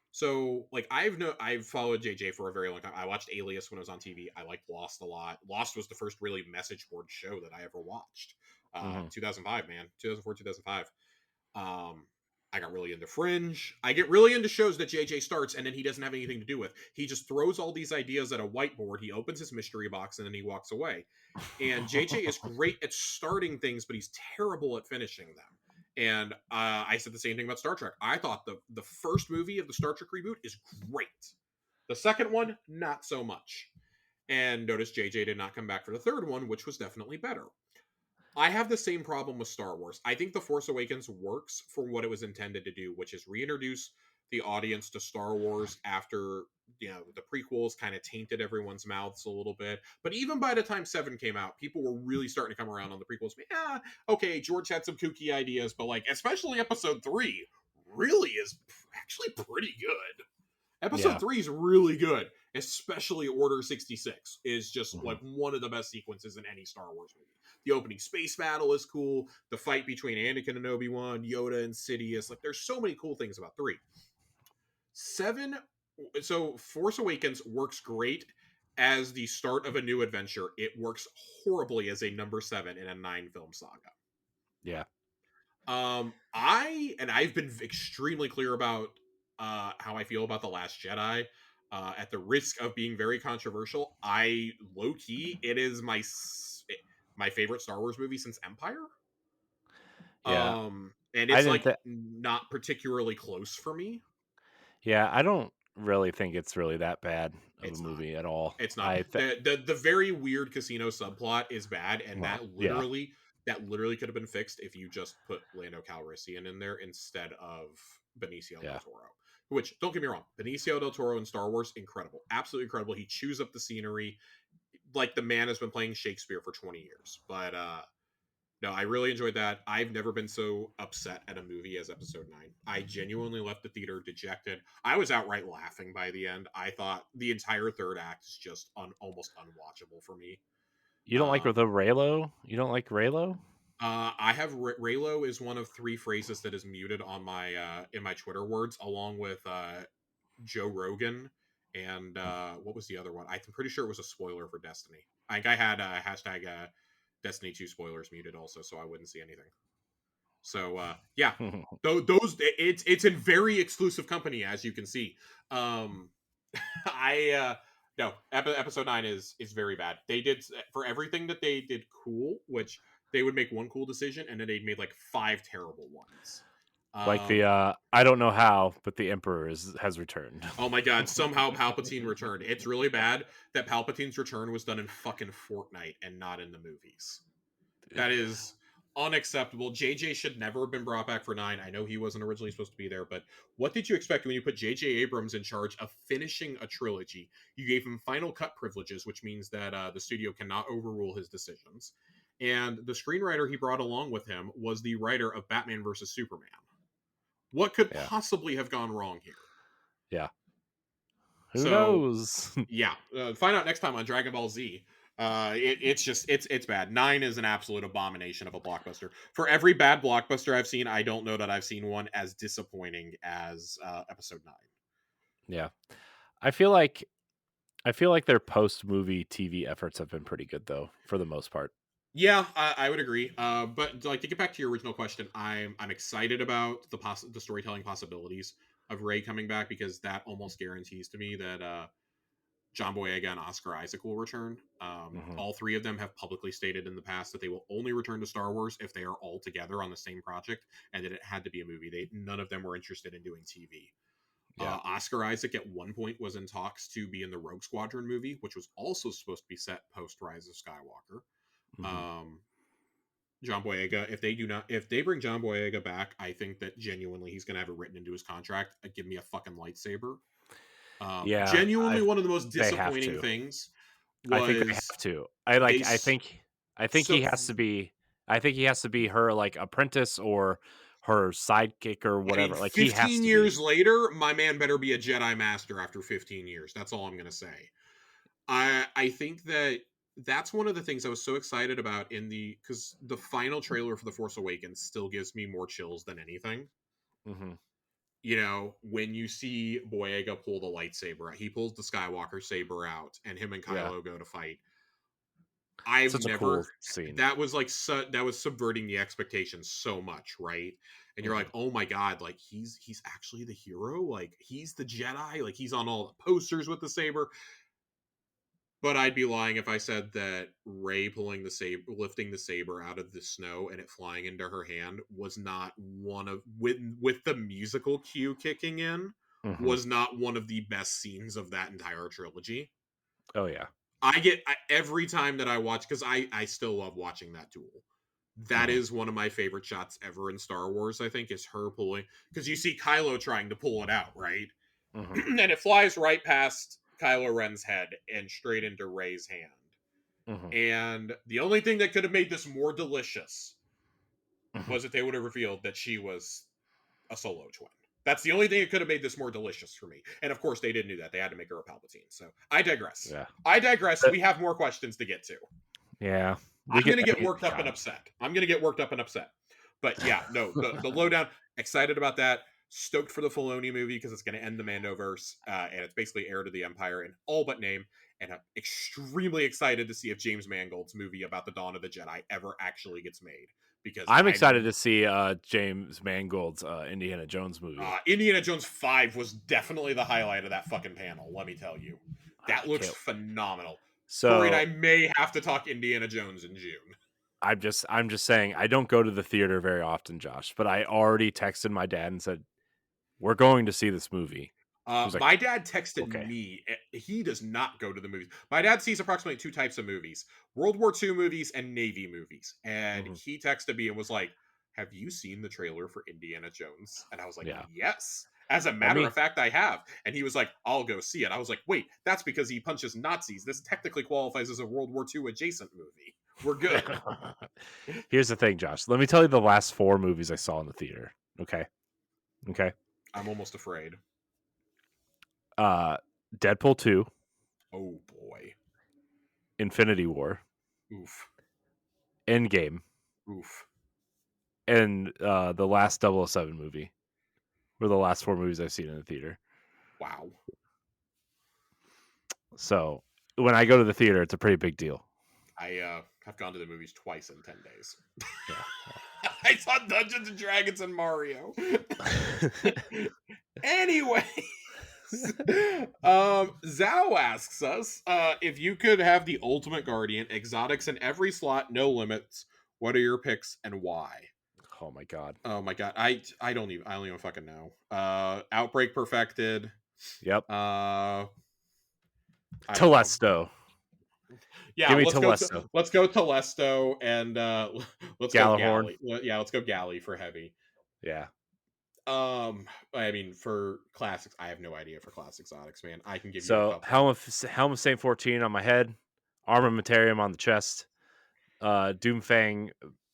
So, like, I've followed JJ for a very long time. I watched Alias when it was on TV. I liked Lost a lot. Lost was the first really message board show that I ever watched. Hmm. 2005, man, 2004, 2005. Um, I got really into Fringe. I get really into shows that JJ starts and then he doesn't have anything to do with. He just throws all these ideas at a whiteboard. He opens his mystery box and then he walks away. And JJ is great at starting things, but he's terrible at finishing them. And I said the same thing about Star Trek. I thought the first movie of the Star Trek reboot is great. The second one, not so much. And notice JJ did not come back for the third one, which was definitely better. I have the same problem with Star Wars. I think The Force Awakens works for what it was intended to do, which is reintroduce the audience to Star Wars after the prequels kind of tainted everyone's mouths a little bit. But even by the time 7 came out, people were really starting to come around on the prequels. Yeah, okay, George had some kooky ideas, but like especially Episode 3 really is actually pretty good. Episode Yeah. 3 is really good, especially Order 66 is just Hmm. like one of the best sequences in any Star Wars movie. The opening space battle is cool. The fight between Anakin and Obi-Wan, Yoda and Sidious, like there's so many cool things about 3. 7 so Force Awakens works great as the start of a new adventure. It works horribly as a number 7 in a 9 film saga. Yeah. I've been extremely clear about how I feel about The Last Jedi. At the risk of being very controversial, I low key it is my favorite Star Wars movie since Empire. Yeah. And I it's didn't like think. not particularly close for me. Yeah, I don't really think it's really that bad of a It's not. movie at all. It's not. The very weird casino subplot is bad, and Well, yeah, that literally could have been fixed if you just put Lando Calrissian in there instead of Benicio del yeah. Toro. Which, don't get me wrong, Benicio del Toro in Star Wars, incredible, absolutely incredible. He chews up the scenery like the man has been playing Shakespeare for 20 years. But no, I really enjoyed that. I've never been so upset at a movie as Episode 9. I genuinely left the theater dejected. I was outright laughing by the end. I thought the entire third act is just almost unwatchable for me. You don't like the Raylo? You don't like Raylo? I have Raylo is one of 3 phrases that is muted on my in my Twitter words, along with Joe Rogan and what was the other one? I'm pretty sure it was a spoiler for Destiny. I think I had hashtag Destiny 2 spoilers muted also, so I wouldn't see anything. So yeah, those it's in very exclusive company, as you can see. No, episode 9 is very bad. They did, for everything that they did cool, which they would make one cool decision and then they'd made like 5 terrible ones. Like the I don't know how, but the Emperor has returned. Oh my god, somehow Palpatine returned. It's really bad that Palpatine's return was done in fucking Fortnite and not in the movies. That is unacceptable. JJ should never have been brought back for 9. I know he wasn't originally supposed to be there, but what did you expect when you put JJ Abrams in charge of finishing a trilogy? You gave him final cut privileges, which means that the studio cannot overrule his decisions. And the screenwriter he brought along with him was the writer of Batman vs. Superman. What could possibly have gone wrong here? Yeah. Who knows? Yeah. Find out next time on Dragon Ball Z. It's bad. 9 is an absolute abomination of a blockbuster. For every bad blockbuster I've seen, I don't know that I've seen one as disappointing as episode 9. Yeah. I feel like their post-movie TV efforts have been pretty good though, for the most part. Yeah, I would agree. But like, to get back to your original question, I'm excited about the storytelling possibilities of Rey coming back, because that almost guarantees to me that John Boyega and Oscar Isaac will return. All 3 of them have publicly stated in the past that they will only return to Star Wars if they are all together on the same project, and that it had to be a movie. None of them were interested in doing TV. Yeah. Oscar Isaac at one point was in talks to be in the Rogue Squadron movie, which was also supposed to be set post Rise of Skywalker. John Boyega, if they bring John Boyega back, I think that genuinely he's going to have it written into his contract. Give me a fucking lightsaber. Genuinely one of the most disappointing things was, I think they have to. I think he has to be. I think he has to be her like apprentice or her sidekick or whatever. Like 15 years later, my man better be a Jedi Master after 15 years. That's all I'm gonna say. I think that's one of the things I was so excited about because the final trailer for The Force Awakens still gives me more chills than anything. You know, when you see Boyega pull the lightsaber, he pulls the Skywalker saber out, and him and Kylo go to fight. I've never cool seen. That was like that was subverting the expectations so much, right? And you're like, oh my god, like he's actually the hero, like he's the Jedi, like he's on all the posters with the saber. But I'd be lying if I said that Rey pulling the saber, lifting the saber out of the snow and it flying into her hand was not one of, with the musical cue kicking in, was not one of the best scenes of that entire trilogy. Oh yeah. Every time that I watch, because I still love watching that duel. That is one of my favorite shots ever in Star Wars, I think, is her pulling, because you see Kylo trying to pull it out, right? And it flies right past Kylo Ren's head and straight into Rey's hand. And the only thing that could have made this more delicious was if they would have revealed that she was a Solo twin. That's the only thing that could have made this more delicious for me. And of course, they didn't do that. They had to make her a Palpatine. So I digress. Yeah. I digress. We have more questions to get to. Yeah. I'm going to get worked up and upset. But yeah, no, the lowdown, excited about that. Stoked for the Filoni movie because it's going to end the Mandoverse, and it's basically heir to the Empire in all but name. And I'm extremely excited to see if James Mangold's movie about the Dawn of the Jedi ever actually gets made. Because I'm excited to see James Mangold's Indiana Jones movie. Indiana Jones 5 was definitely the highlight of that fucking panel. Let me tell you, that looks phenomenal. So Corey and I may have to talk Indiana Jones in June. I'm just saying, I don't go to the theater very often, Josh, but I already texted my dad and said, we're going to see this movie. Like, my dad texted me. He does not go to the movies. My dad sees approximately 2 types of movies: World War II movies and Navy movies. And he texted me and was like, have you seen the trailer for Indiana Jones? And I was like, yes. As a Let matter me of fact, I have. And he was like, I'll go see it. I was like, wait, that's because he punches Nazis. This technically qualifies as a World War II adjacent movie. We're good. Here's the thing, Josh. Let me tell you the last 4 movies I saw in the theater. Okay. I'm almost afraid. Deadpool 2, Oh boy. Infinity War, Oof. Endgame, Oof. and the last 007 movie were the last 4 movies I've seen in the theater. Wow. So when I go to the theater, it's a pretty big deal. I have gone to the movies twice in 10 days. Yeah. I saw Dungeons and Dragons and Mario. Anyway, Zhao asks us if you could have the ultimate guardian, exotics in every slot, no limits. What are your picks and why? Oh my god. Oh my god, I don't even fucking know. Outbreak perfected. Yep. I don't know. Telesto. Yeah, Give me let's Telesto. go Telesto and let's go Gallahorn. Galley. Yeah, let's go Galley for heavy. Yeah. I mean, for classics, I have no idea for class exotics, man. I can give you a So couple. Helm of Saint 14 on my head, Armamentarium on the chest, Doomfang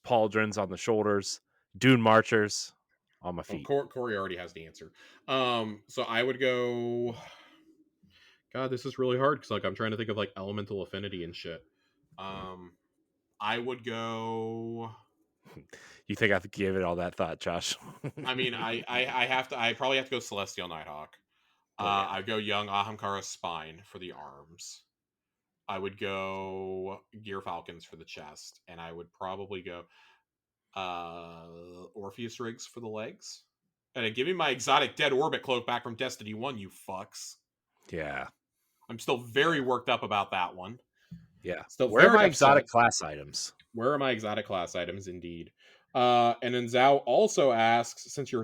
pauldrons on the shoulders, Dune Marchers on my Oh, feet. Corey already has the answer. So I would go. God, this is really hard because like I'm trying to think of like elemental affinity and shit. I would go. You think I gave it all that thought, Josh? I mean, I have to. I probably have to go Celestial Nighthawk. Oh, yeah. I'd go Young Ahamkara Spine for the arms. I would go Gear Falcons for the chest, and I would probably go Orpheus Rigs for the legs. And then give me my exotic Dead Orbit cloak back from Destiny 1, you fucks. Yeah. I'm still very worked up about that one. Yeah. Still Where are very my exotic upset. class items? Where are my exotic class items? Indeed. And then Zhao also asks, since you're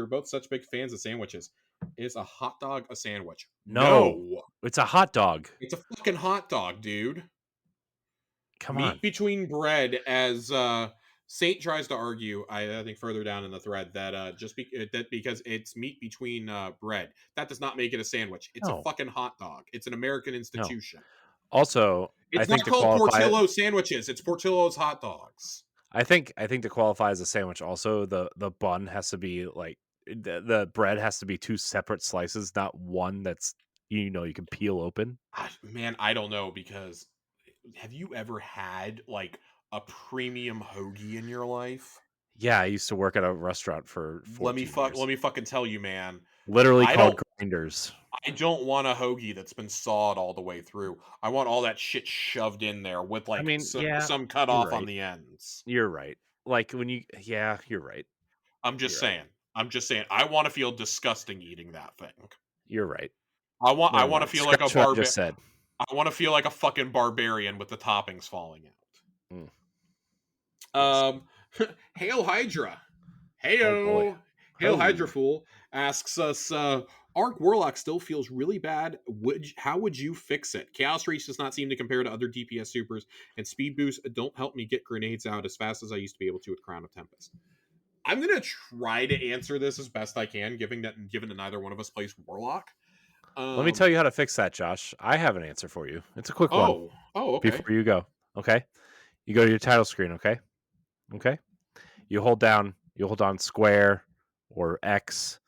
both such big fans of sandwiches, is a hot dog a sandwich? No. It's a hot dog. It's a fucking hot dog, dude. Come Meat on. between bread, as Saint tries to argue. I think further down in the thread that that because it's meat between bread, that does not make it a sandwich. It's a No. fucking hot dog. It's an American institution. Also, I It's think not to called qualify Portillo sandwiches. It's Portillo's hot dogs. I think to qualify as a sandwich, also the bun has to be like the bread has to be 2 separate slices, not one that's you can peel open. Man, I don't know, because have you ever had like a premium hoagie in your life? Yeah, I used to work at a restaurant for 14 years. Let me fucking tell you, man. Literally I called don't grinders. I don't want a hoagie that's been sawed all the way through. I want all that shit shoved in there with I like mean, yeah, some cut you're off on right. the ends. You're right. Like you're right. I'm just You're right. saying. I'm just saying. I want to feel disgusting eating that thing. You're right. I Never want to mind. feel like a Scratch what I just said. I want to feel like a fucking barbarian with the toppings falling out. Mm. Hail Hydra. Oh boy. Heyo. Hail Oh. Hydra Fool asks us, Arc Warlock still feels really bad. How would you fix it? Chaos Reach does not seem to compare to other DPS supers, and Speed Boost don't help me get grenades out as fast as I used to be able to with Crown of Tempest. I'm gonna try to answer this as best I can, given that neither one of us plays Warlock. Let me tell you how to fix that, Josh. I have an answer for you. It's a quick one. Okay. Before you go, okay? You go to your title screen, okay? Okay? You hold down square or X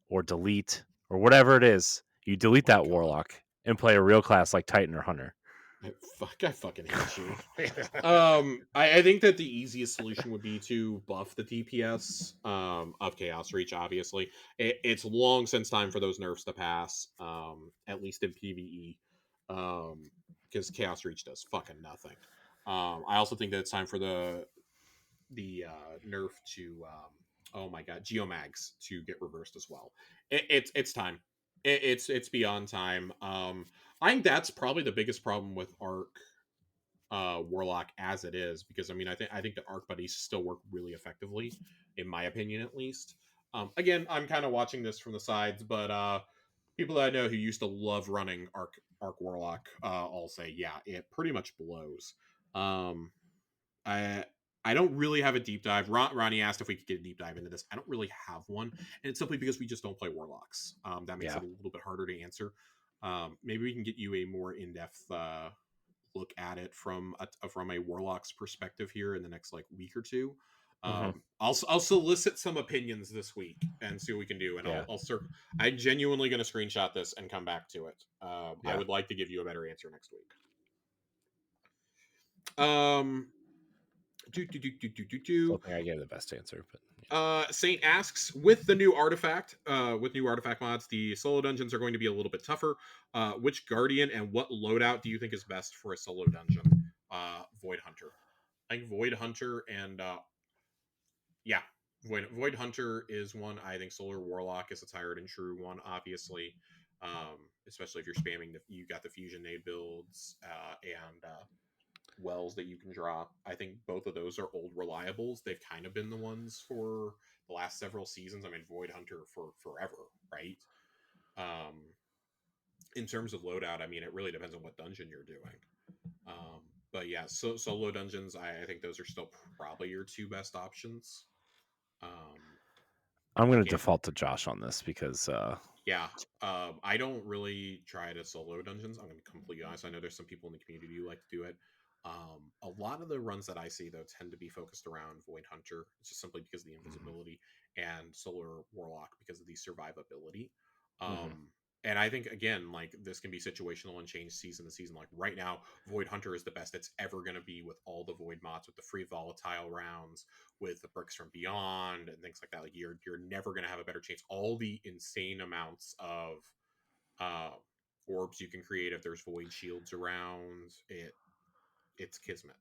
or delete or whatever it is. You delete that Warlock and play a real class like Titan or Hunter. I fucking hate you. I think that the easiest solution would be to buff the DPS of Chaos Reach. Obviously, it's long since time for those nerfs to pass. At least in PvE, because Chaos Reach does fucking nothing. I also think that it's time for the nerf to oh my god, Geomags to get reversed as well. It's time. It's beyond time. I think that's probably the biggest problem with Arc Warlock as it is, because I mean I think the Arc buddies still work really effectively, in my opinion at least. Again, I'm kind of watching this from the sides, but people that I know who used to love running Arc Warlock all say, yeah, it pretty much blows. I I don't really have a deep dive. Ronnie asked if we could get a deep dive into this. I don't really have one, and it's simply because we just don't play warlocks. That makes Yeah. it a little bit harder to answer. Maybe we can get you a more in-depth look at it from a warlock's perspective here in the next like week or two. Mhm. I'll solicit some opinions this week and see what we can do, and Yeah. I'm genuinely going to screenshot this and come back to it. I Yeah. would like to give you a better answer next week. Um, Still think I gave the best answer, but Saint asks, with new artifact mods, the solo dungeons are going to be a little bit tougher. Which guardian and what loadout do you think is best for a solo dungeon? Void Hunter. I think Void Hunter and yeah, Void Hunter is one. I think Solar Warlock is a tired and true one, obviously. Especially if you're spamming you got the fusion nade builds and wells that you can draw. I think both of those are old reliables. They've kind of been the ones for the last several seasons. I mean, Void Hunter for forever, right? In terms of loadout, I mean, it really depends on what dungeon you're doing. But yeah, solo dungeons, I think those are still probably your two best options. I'm going to Again, default to Josh on this because yeah, I don't really try to solo dungeons. I'm going to be completely honest. I know there's some people in the community who like to do it. A lot of the runs that I see though tend to be focused around Void Hunter. It's just simply because of the invisibility, and Solar Warlock because of the survivability. And I think again, like this can be situational and change season to season. Like right now, Void Hunter is the best it's ever going to be with all the Void mods, with the free volatile rounds, with the bricks from beyond, and things like that. Like you're never going to have a better chance. All the insane amounts of uh, orbs you can create if there's void shields around it's kismet.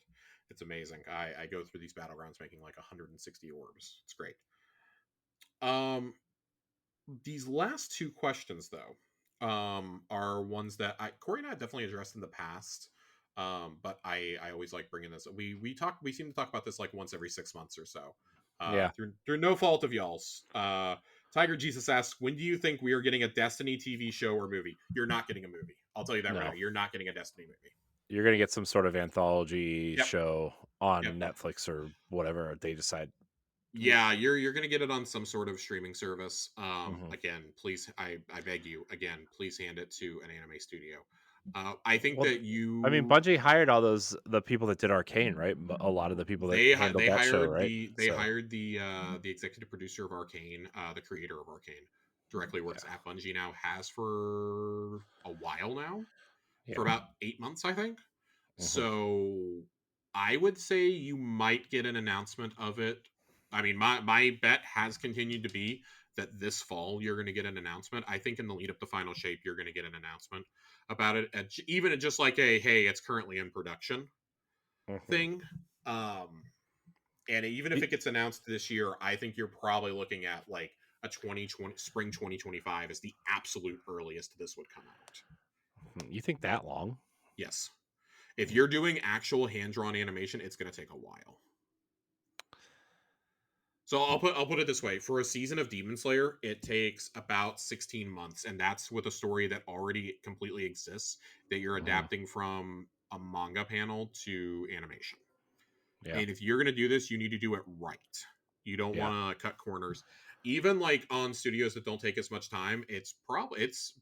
It's amazing. I go through these battlegrounds making like 160 orbs. It's great. These last two questions though are ones that Corey and I have definitely addressed in the past. But I always like bringing this. We seem to talk about this like once every 6 months or so. yeah. Through no fault of y'all's. Tiger Jesus asks, when do you think we are getting a Destiny TV show or movie? You're not getting a movie. I'll tell you that right now. You're not getting a Destiny movie. You're going to get some sort of anthology Yep. show on Yep. Netflix or whatever they decide. Yeah, you're gonna get it on some sort of streaming service. Again, please, I beg you, again, please hand it to an anime studio. I think that you. I mean, Bungie hired all the people that did Arcane, right? A lot of the people that handled that show, right? Hired the executive producer of Arcane, the creator of Arcane, directly works at Bungie now. Has for a while now, for about 8 months, I think. So I would say you might get an announcement of it. I mean, my bet has continued to be that this fall you're going to get an announcement. I think in the lead up to Final Shape, you're going to get an announcement about it, even at just like a hey, it's currently in production thing. And even if it gets announced this year, I think you're probably looking at like a 2020 spring 2025 is the absolute earliest this would come out. You think that long? Yes. If you're doing actual hand-drawn animation, it's going to take a while. So I'll put it this way: for a season of Demon Slayer, it takes about 16 months, and that's with a story that already completely exists that you're adapting from a manga panel to animation. Yeah. And if you're going to do this, you need to do it right. You don't want to cut corners. Even like on studios that don't take as much time, it's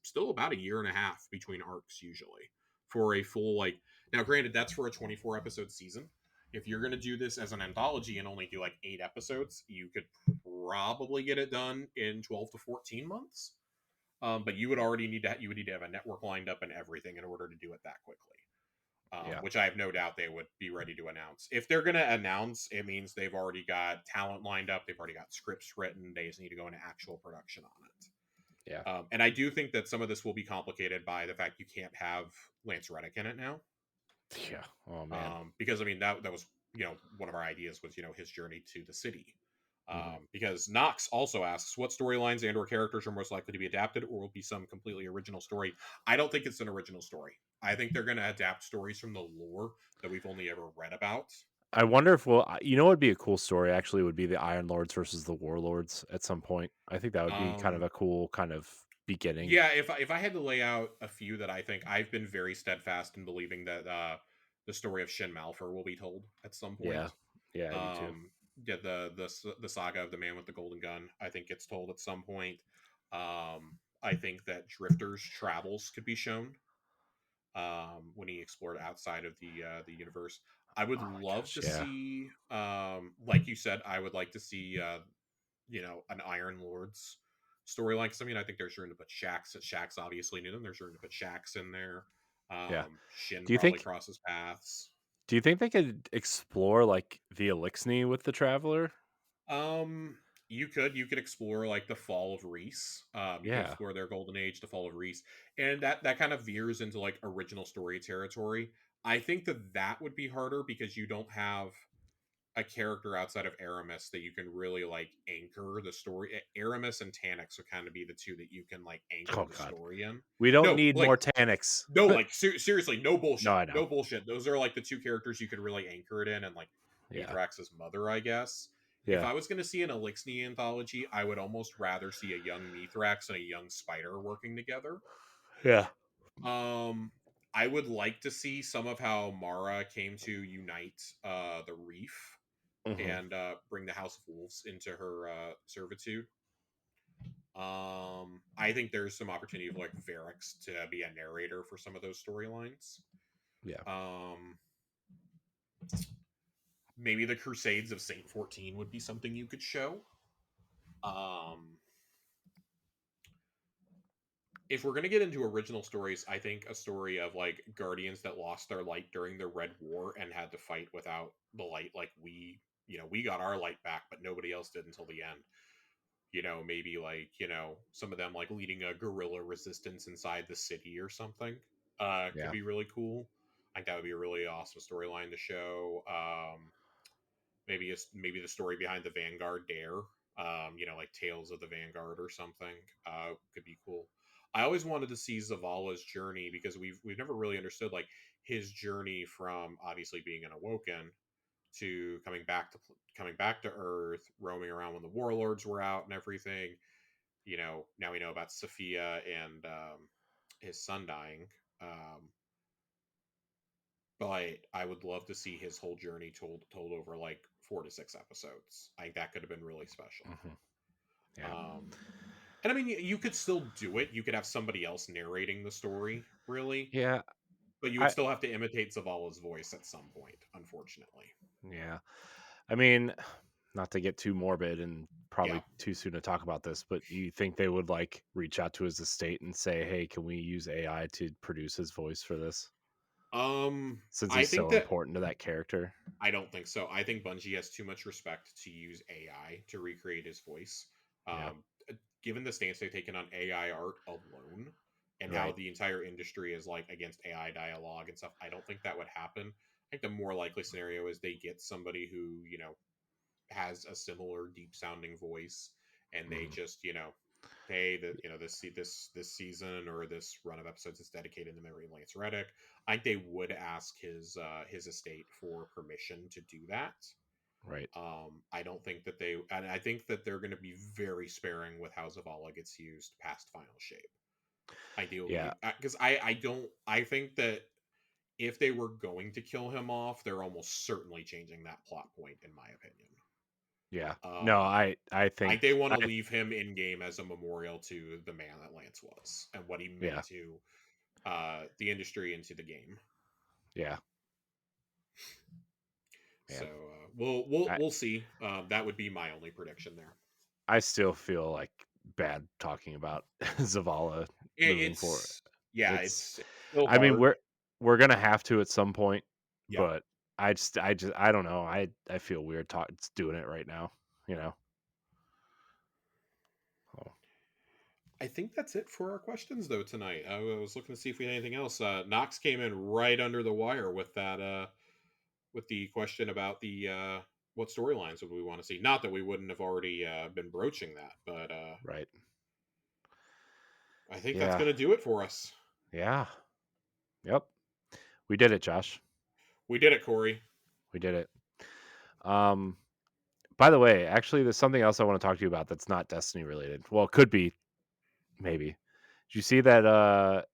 still about a year and a half between arcs usually for a full like. Now, granted, that's for a 24 episode season. If you're going to do this as an anthology and only do like 8 episodes, you could probably get it done in 12 to 14 months. But you would need to have a network lined up and everything in order to do it that quickly. Which I have no doubt they would be ready to announce. If they're going to announce, it means they've already got talent lined up. They've already got scripts written. They just need to go into actual production on it. Yeah. And I do think that some of this will be complicated by the fact you can't have Lance Reddick in it now. Yeah. Oh man. Because I mean that was one of our ideas was his journey to the city. Because Knox also asks what storylines and or characters are most likely to be adapted or will be some completely original story. I don't think it's an original story. I think they're going to adapt stories from the lore that we've only ever read about. I wonder if what would be a cool story actually would be the Iron Lords versus the Warlords at some point. I think that would be kind of a cool kind of beginning. Yeah, if I had to lay out a few that I think I've been very steadfast in believing that the story of Shin Malphur will be told at some point. Yeah. Yeah, I do too. Yeah, the saga of the man with the golden gun, I think gets told at some point. I think that Drifter's travels could be shown when he explored outside of the universe. I would Oh my love gosh, to yeah. see, like you said, I would like to see, an Iron Lord's storyline. Because I mean, I think there's room to put Shax. Shax obviously knew them. There's room to put Shax in there. Yeah. Shin Do you probably think crosses paths. do you think they could explore like the Elixni with the Traveler? Um, you could explore like the fall of Reese. You could Yeah. explore their golden age, the fall of Reese, and that kind of veers into like original story territory. I think that would be harder because you don't have a character outside of Aramis that you can really like anchor the story. Aramis and Tannix would kind of be the two that you can like anchor Oh the god. story in. We don't No, need like more Taniks. no, like seriously, no No, bullshit, I know. no bullshit. Those are like the two characters you could really anchor it in, and like Yeah. Mithrax's mother, I guess. If Yeah. I was going to see an Elixni anthology, I would almost rather see a young Mithrax and a young Spider working together. Yeah. Um, I would like to see some of how Mara came to unite the Reef Hmm. and bring the House of Wolves into her servitude. I think there's some opportunity for like Varix to be a narrator for some of those storylines. Yeah. Um, maybe the Crusades of Saint 14 would be something you could show. Um, if we're gonna get into original stories, I think a story of like guardians that lost their light during the Red War and had to fight without the light, like we got our light back, but nobody else did until the end. Maybe like some of them like leading a guerrilla resistance inside the city or something. Could Yeah. be really cool. I think that would be a really awesome storyline to show. Maybe the story behind the Vanguard Dare. Like Tales of the Vanguard or something. Could be cool. I always wanted to see Zavala's journey because we've never really understood like his journey from obviously being an Awoken to coming back to Earth, roaming around when the warlords were out and everything. Now we know about Sophia and his son dying. Um, but I would love to see his whole journey told over like 4 to 6 episodes. I think that could have been really special. Hmm. Yeah. Um, and I mean, you could still do it. You could have somebody else narrating the story, really, Yeah. but you would I still have to imitate Zavala's voice at some point, unfortunately. yeah. I mean, not to get too morbid and Yeah. probably too soon to talk about this, but you think they would like reach out to his estate and say, "Hey, can we use AI to produce his voice for this?" Since I he's think so that important to that character. I don't think so. I think Bungie has too much respect to use AI to recreate his voice. Yeah. Given the stance they've taken on AI art alone and how Right. the entire industry is like against AI dialogue and stuff, I don't think that would happen. I think the more likely scenario is they get somebody who, has a similar deep sounding voice and they Mhm. just, hey, this season or this run of episodes is dedicated to memory of Lance Reddick. I think they would ask his estate for permission to do that. Right. I don't think that they, and I think that they're going to be very sparing with how Zavala gets used past Final Shape. Yeah. Ideally, because I think that if they were going to kill him off, they're almost certainly changing that plot point, in my opinion. Yeah. No, Um, I like they think want I to leave him in game as a memorial to the man that Lance was and what he yeah. meant to the industry and to the game. Yeah. So Man. I we'll see. That would be my only prediction there. I still feel like bad talking about Zavala moving forward. It's yeah, It's it's still I mean, hard. we're gonna have to at some point, Yeah, but I don't know. I feel weird doing it right now, you know. Oh, I think that's it for our questions though tonight. I was looking to see if we had anything else. Knox came in right under the wire with that with the question about the what storylines would we want to see. Not that we wouldn't have already been broaching that, but right. I think that's Yeah. going to do it for us. Yeah. Yep. We did it, Josh. We did it, Corey. We did it. Um by the way, actually there's something else I want to talk to you about that's not Destiny related. Well, it could be, maybe. Did you see that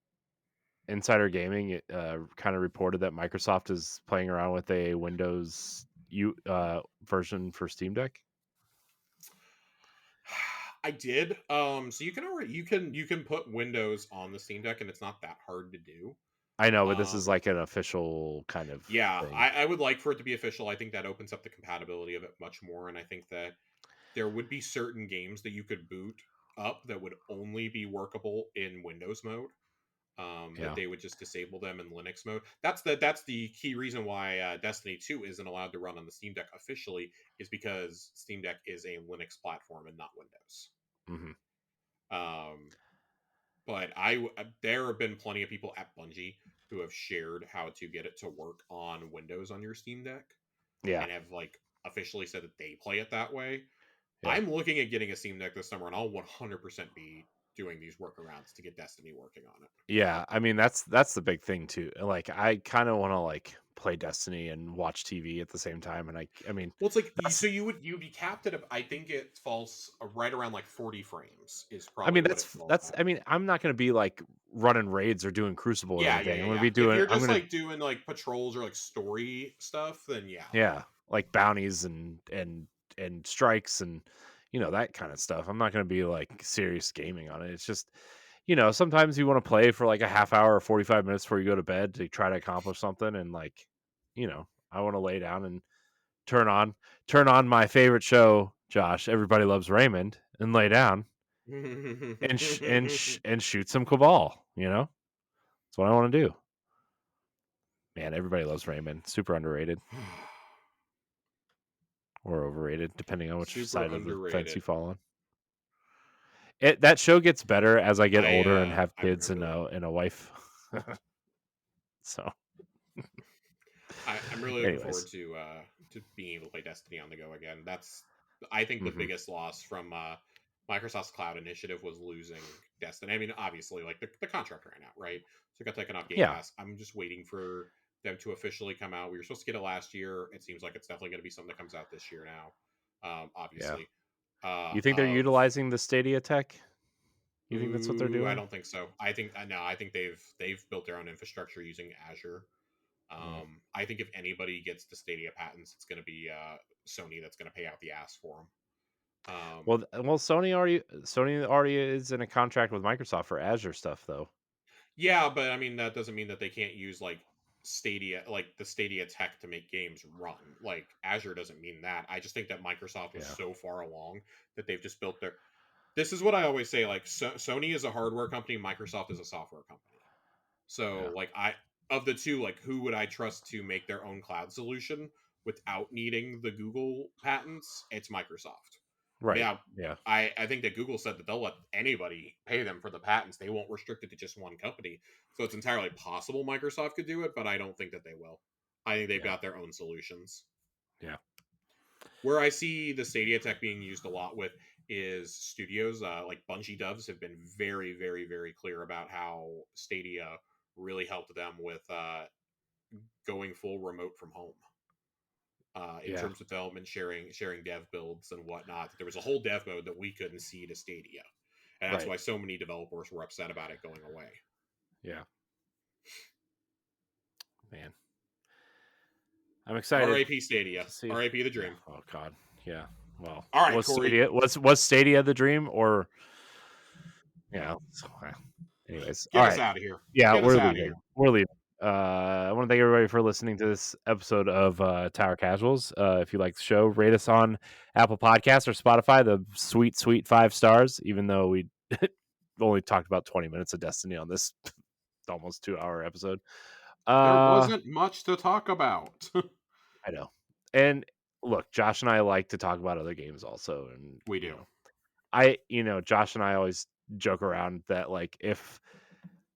Insider Gaming kind of reported that Microsoft is playing around with a Windows version for Steam Deck? I did. So you can put Windows on the Steam Deck, and it's not that hard to do. I know, but this is Um, like an official kind of yeah, thing. I would like for it to be official. I think that opens up the compatibility of it much more, and I think that there would be certain games that you could boot up that would only be workable in Windows mode. That Yeah. they would just disable them in Linux mode. That's the key reason why Destiny 2 isn't allowed to run on the Steam Deck officially, is because Steam Deck is a Linux platform and not Windows. hmm Um, but there have been plenty of people at Bungie who have shared how to get it to work on Windows on your Steam Deck, Yeah. and have like officially said that they play it that way. Yeah. I'm looking at getting a Steam Deck this summer, and I'll 100% be doing these workarounds to get Destiny working on it. Yeah, I mean that's the big thing too. Like I kind of want to like play Destiny and watch TV at the same time, and I mean Well, it's like that's you'd be capped at I think it falls right around like 40 frames is I probably mean what it falls that's at. I mean I'm not going to be like running raids or doing Crucible or Yeah, yeah, anything. yeah, I'm going to yeah. be If doing you're I'm just going to like doing like patrols or like story stuff, then yeah. yeah, like bounties and strikes and that kind of stuff. I'm not going to be like serious gaming on it. It's just sometimes you want to play for like a half hour or 45 minutes before you go to bed to try to accomplish something, and like I want to lay down and turn on my favorite show, Josh, Everybody Loves Raymond, and lay down and shoot some Cabal. That's what I want to do. Man, Everybody Loves Raymond. Super underrated or overrated, depending on which Super side of the fence underrated. you fall on. That show gets better as I get older and have I kids and remember a wife. So, I'm really looking forward anyways, to being able to play Destiny on the go again. That's I think the hmm biggest loss from Microsoft's cloud initiative was losing Destiny. I mean, obviously, like the contract ran out, right? So it got taken off Game yeah, Pass. I'm just waiting for them to officially come out. We were supposed to get it last year. It seems like it's definitely going to be something that comes out this year now. yeah. Obviously, You think they're of utilizing the Stadia tech? You think that's what they're ooh, I doing? don't think so. I think no, I think they've built their own infrastructure using Azure. Mm. I think if anybody gets the Stadia patents, it's going to be Sony that's going to pay out the ass for them. Well, Sony already is in a contract with Microsoft for Azure stuff, though. Yeah, but I mean that doesn't mean that they can't use like Stadia, like the Stadia tech to make games run. Like Azure doesn't mean that. I just think that Microsoft was Yeah, so far along that they've just built their. This is what I always say. Like Sony is a hardware company, Microsoft is a software company. yeah, So like of the two, like who would I trust to make their own cloud solution without needing the Google patents? It's Microsoft. right, Yeah, yeah, I think that Google said that they'll let anybody pay them for the patents. They won't restrict it to just one company. So it's entirely possible Microsoft could do it, but I don't think that they will. I think they've yeah, got their own solutions. yeah, Where I see the Stadia tech being used a lot with is studios like Bungie devs have been very, very, very clear about how Stadia really helped them with going full remote from home. In yeah. terms of development, sharing dev builds and whatnot. There was a whole dev mode that we couldn't see to Stadia, and that's Right, why so many developers were upset about it going away. yeah. Man, I'm excited R.I.P. Stadia. to see. R.I.P. the Yeah. dream. Oh God. Yeah. Well, All right, Corey, Was Stadia the dream, or anyways, all get us right. out of here. Yeah, Get us we're out of leaving. here. We're leaving. I want to thank everybody for listening to this episode of Tower Casuals. If you like the show, rate us on Apple Podcasts or Spotify. The sweet, sweet 5 stars. Even though we only talked about 20 minutes of Destiny on this almost 2-hour episode. There wasn't much to talk about. I know. And look, Josh and I like to talk about other games also, and We do. Josh and I always joke around that like if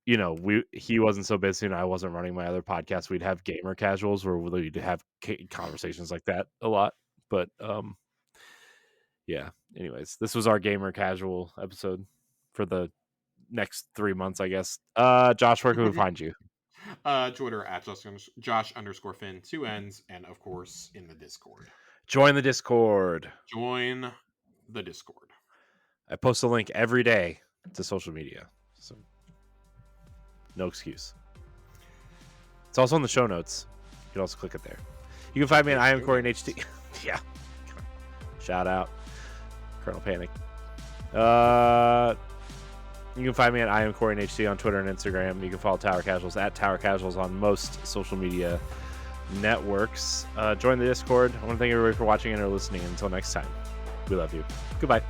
he wasn't so busy and I wasn't running my other podcast, we'd have gamer casuals where we'd have conversations like that a lot. But yeah. Anyways, this was our gamer casual episode for the next 3 months, I guess. Josh, where can we find you? Twitter at Josh_Finn, 2 N's, and of course in the Discord. Join the Discord. Join the Discord. I post a link every day to social media, so no excuse. It's also in the show notes. You can also click it there. You You can find me at I am Corey in HT. Yeah. Shout out. Colonel Panic. You can find me at I am Corey in HT on Twitter and Instagram. You can follow Tower Casuals at Tower Casuals on most social media networks. Join the Discord. I want to thank everybody for watching and or listening. Until next time, we love you. Goodbye.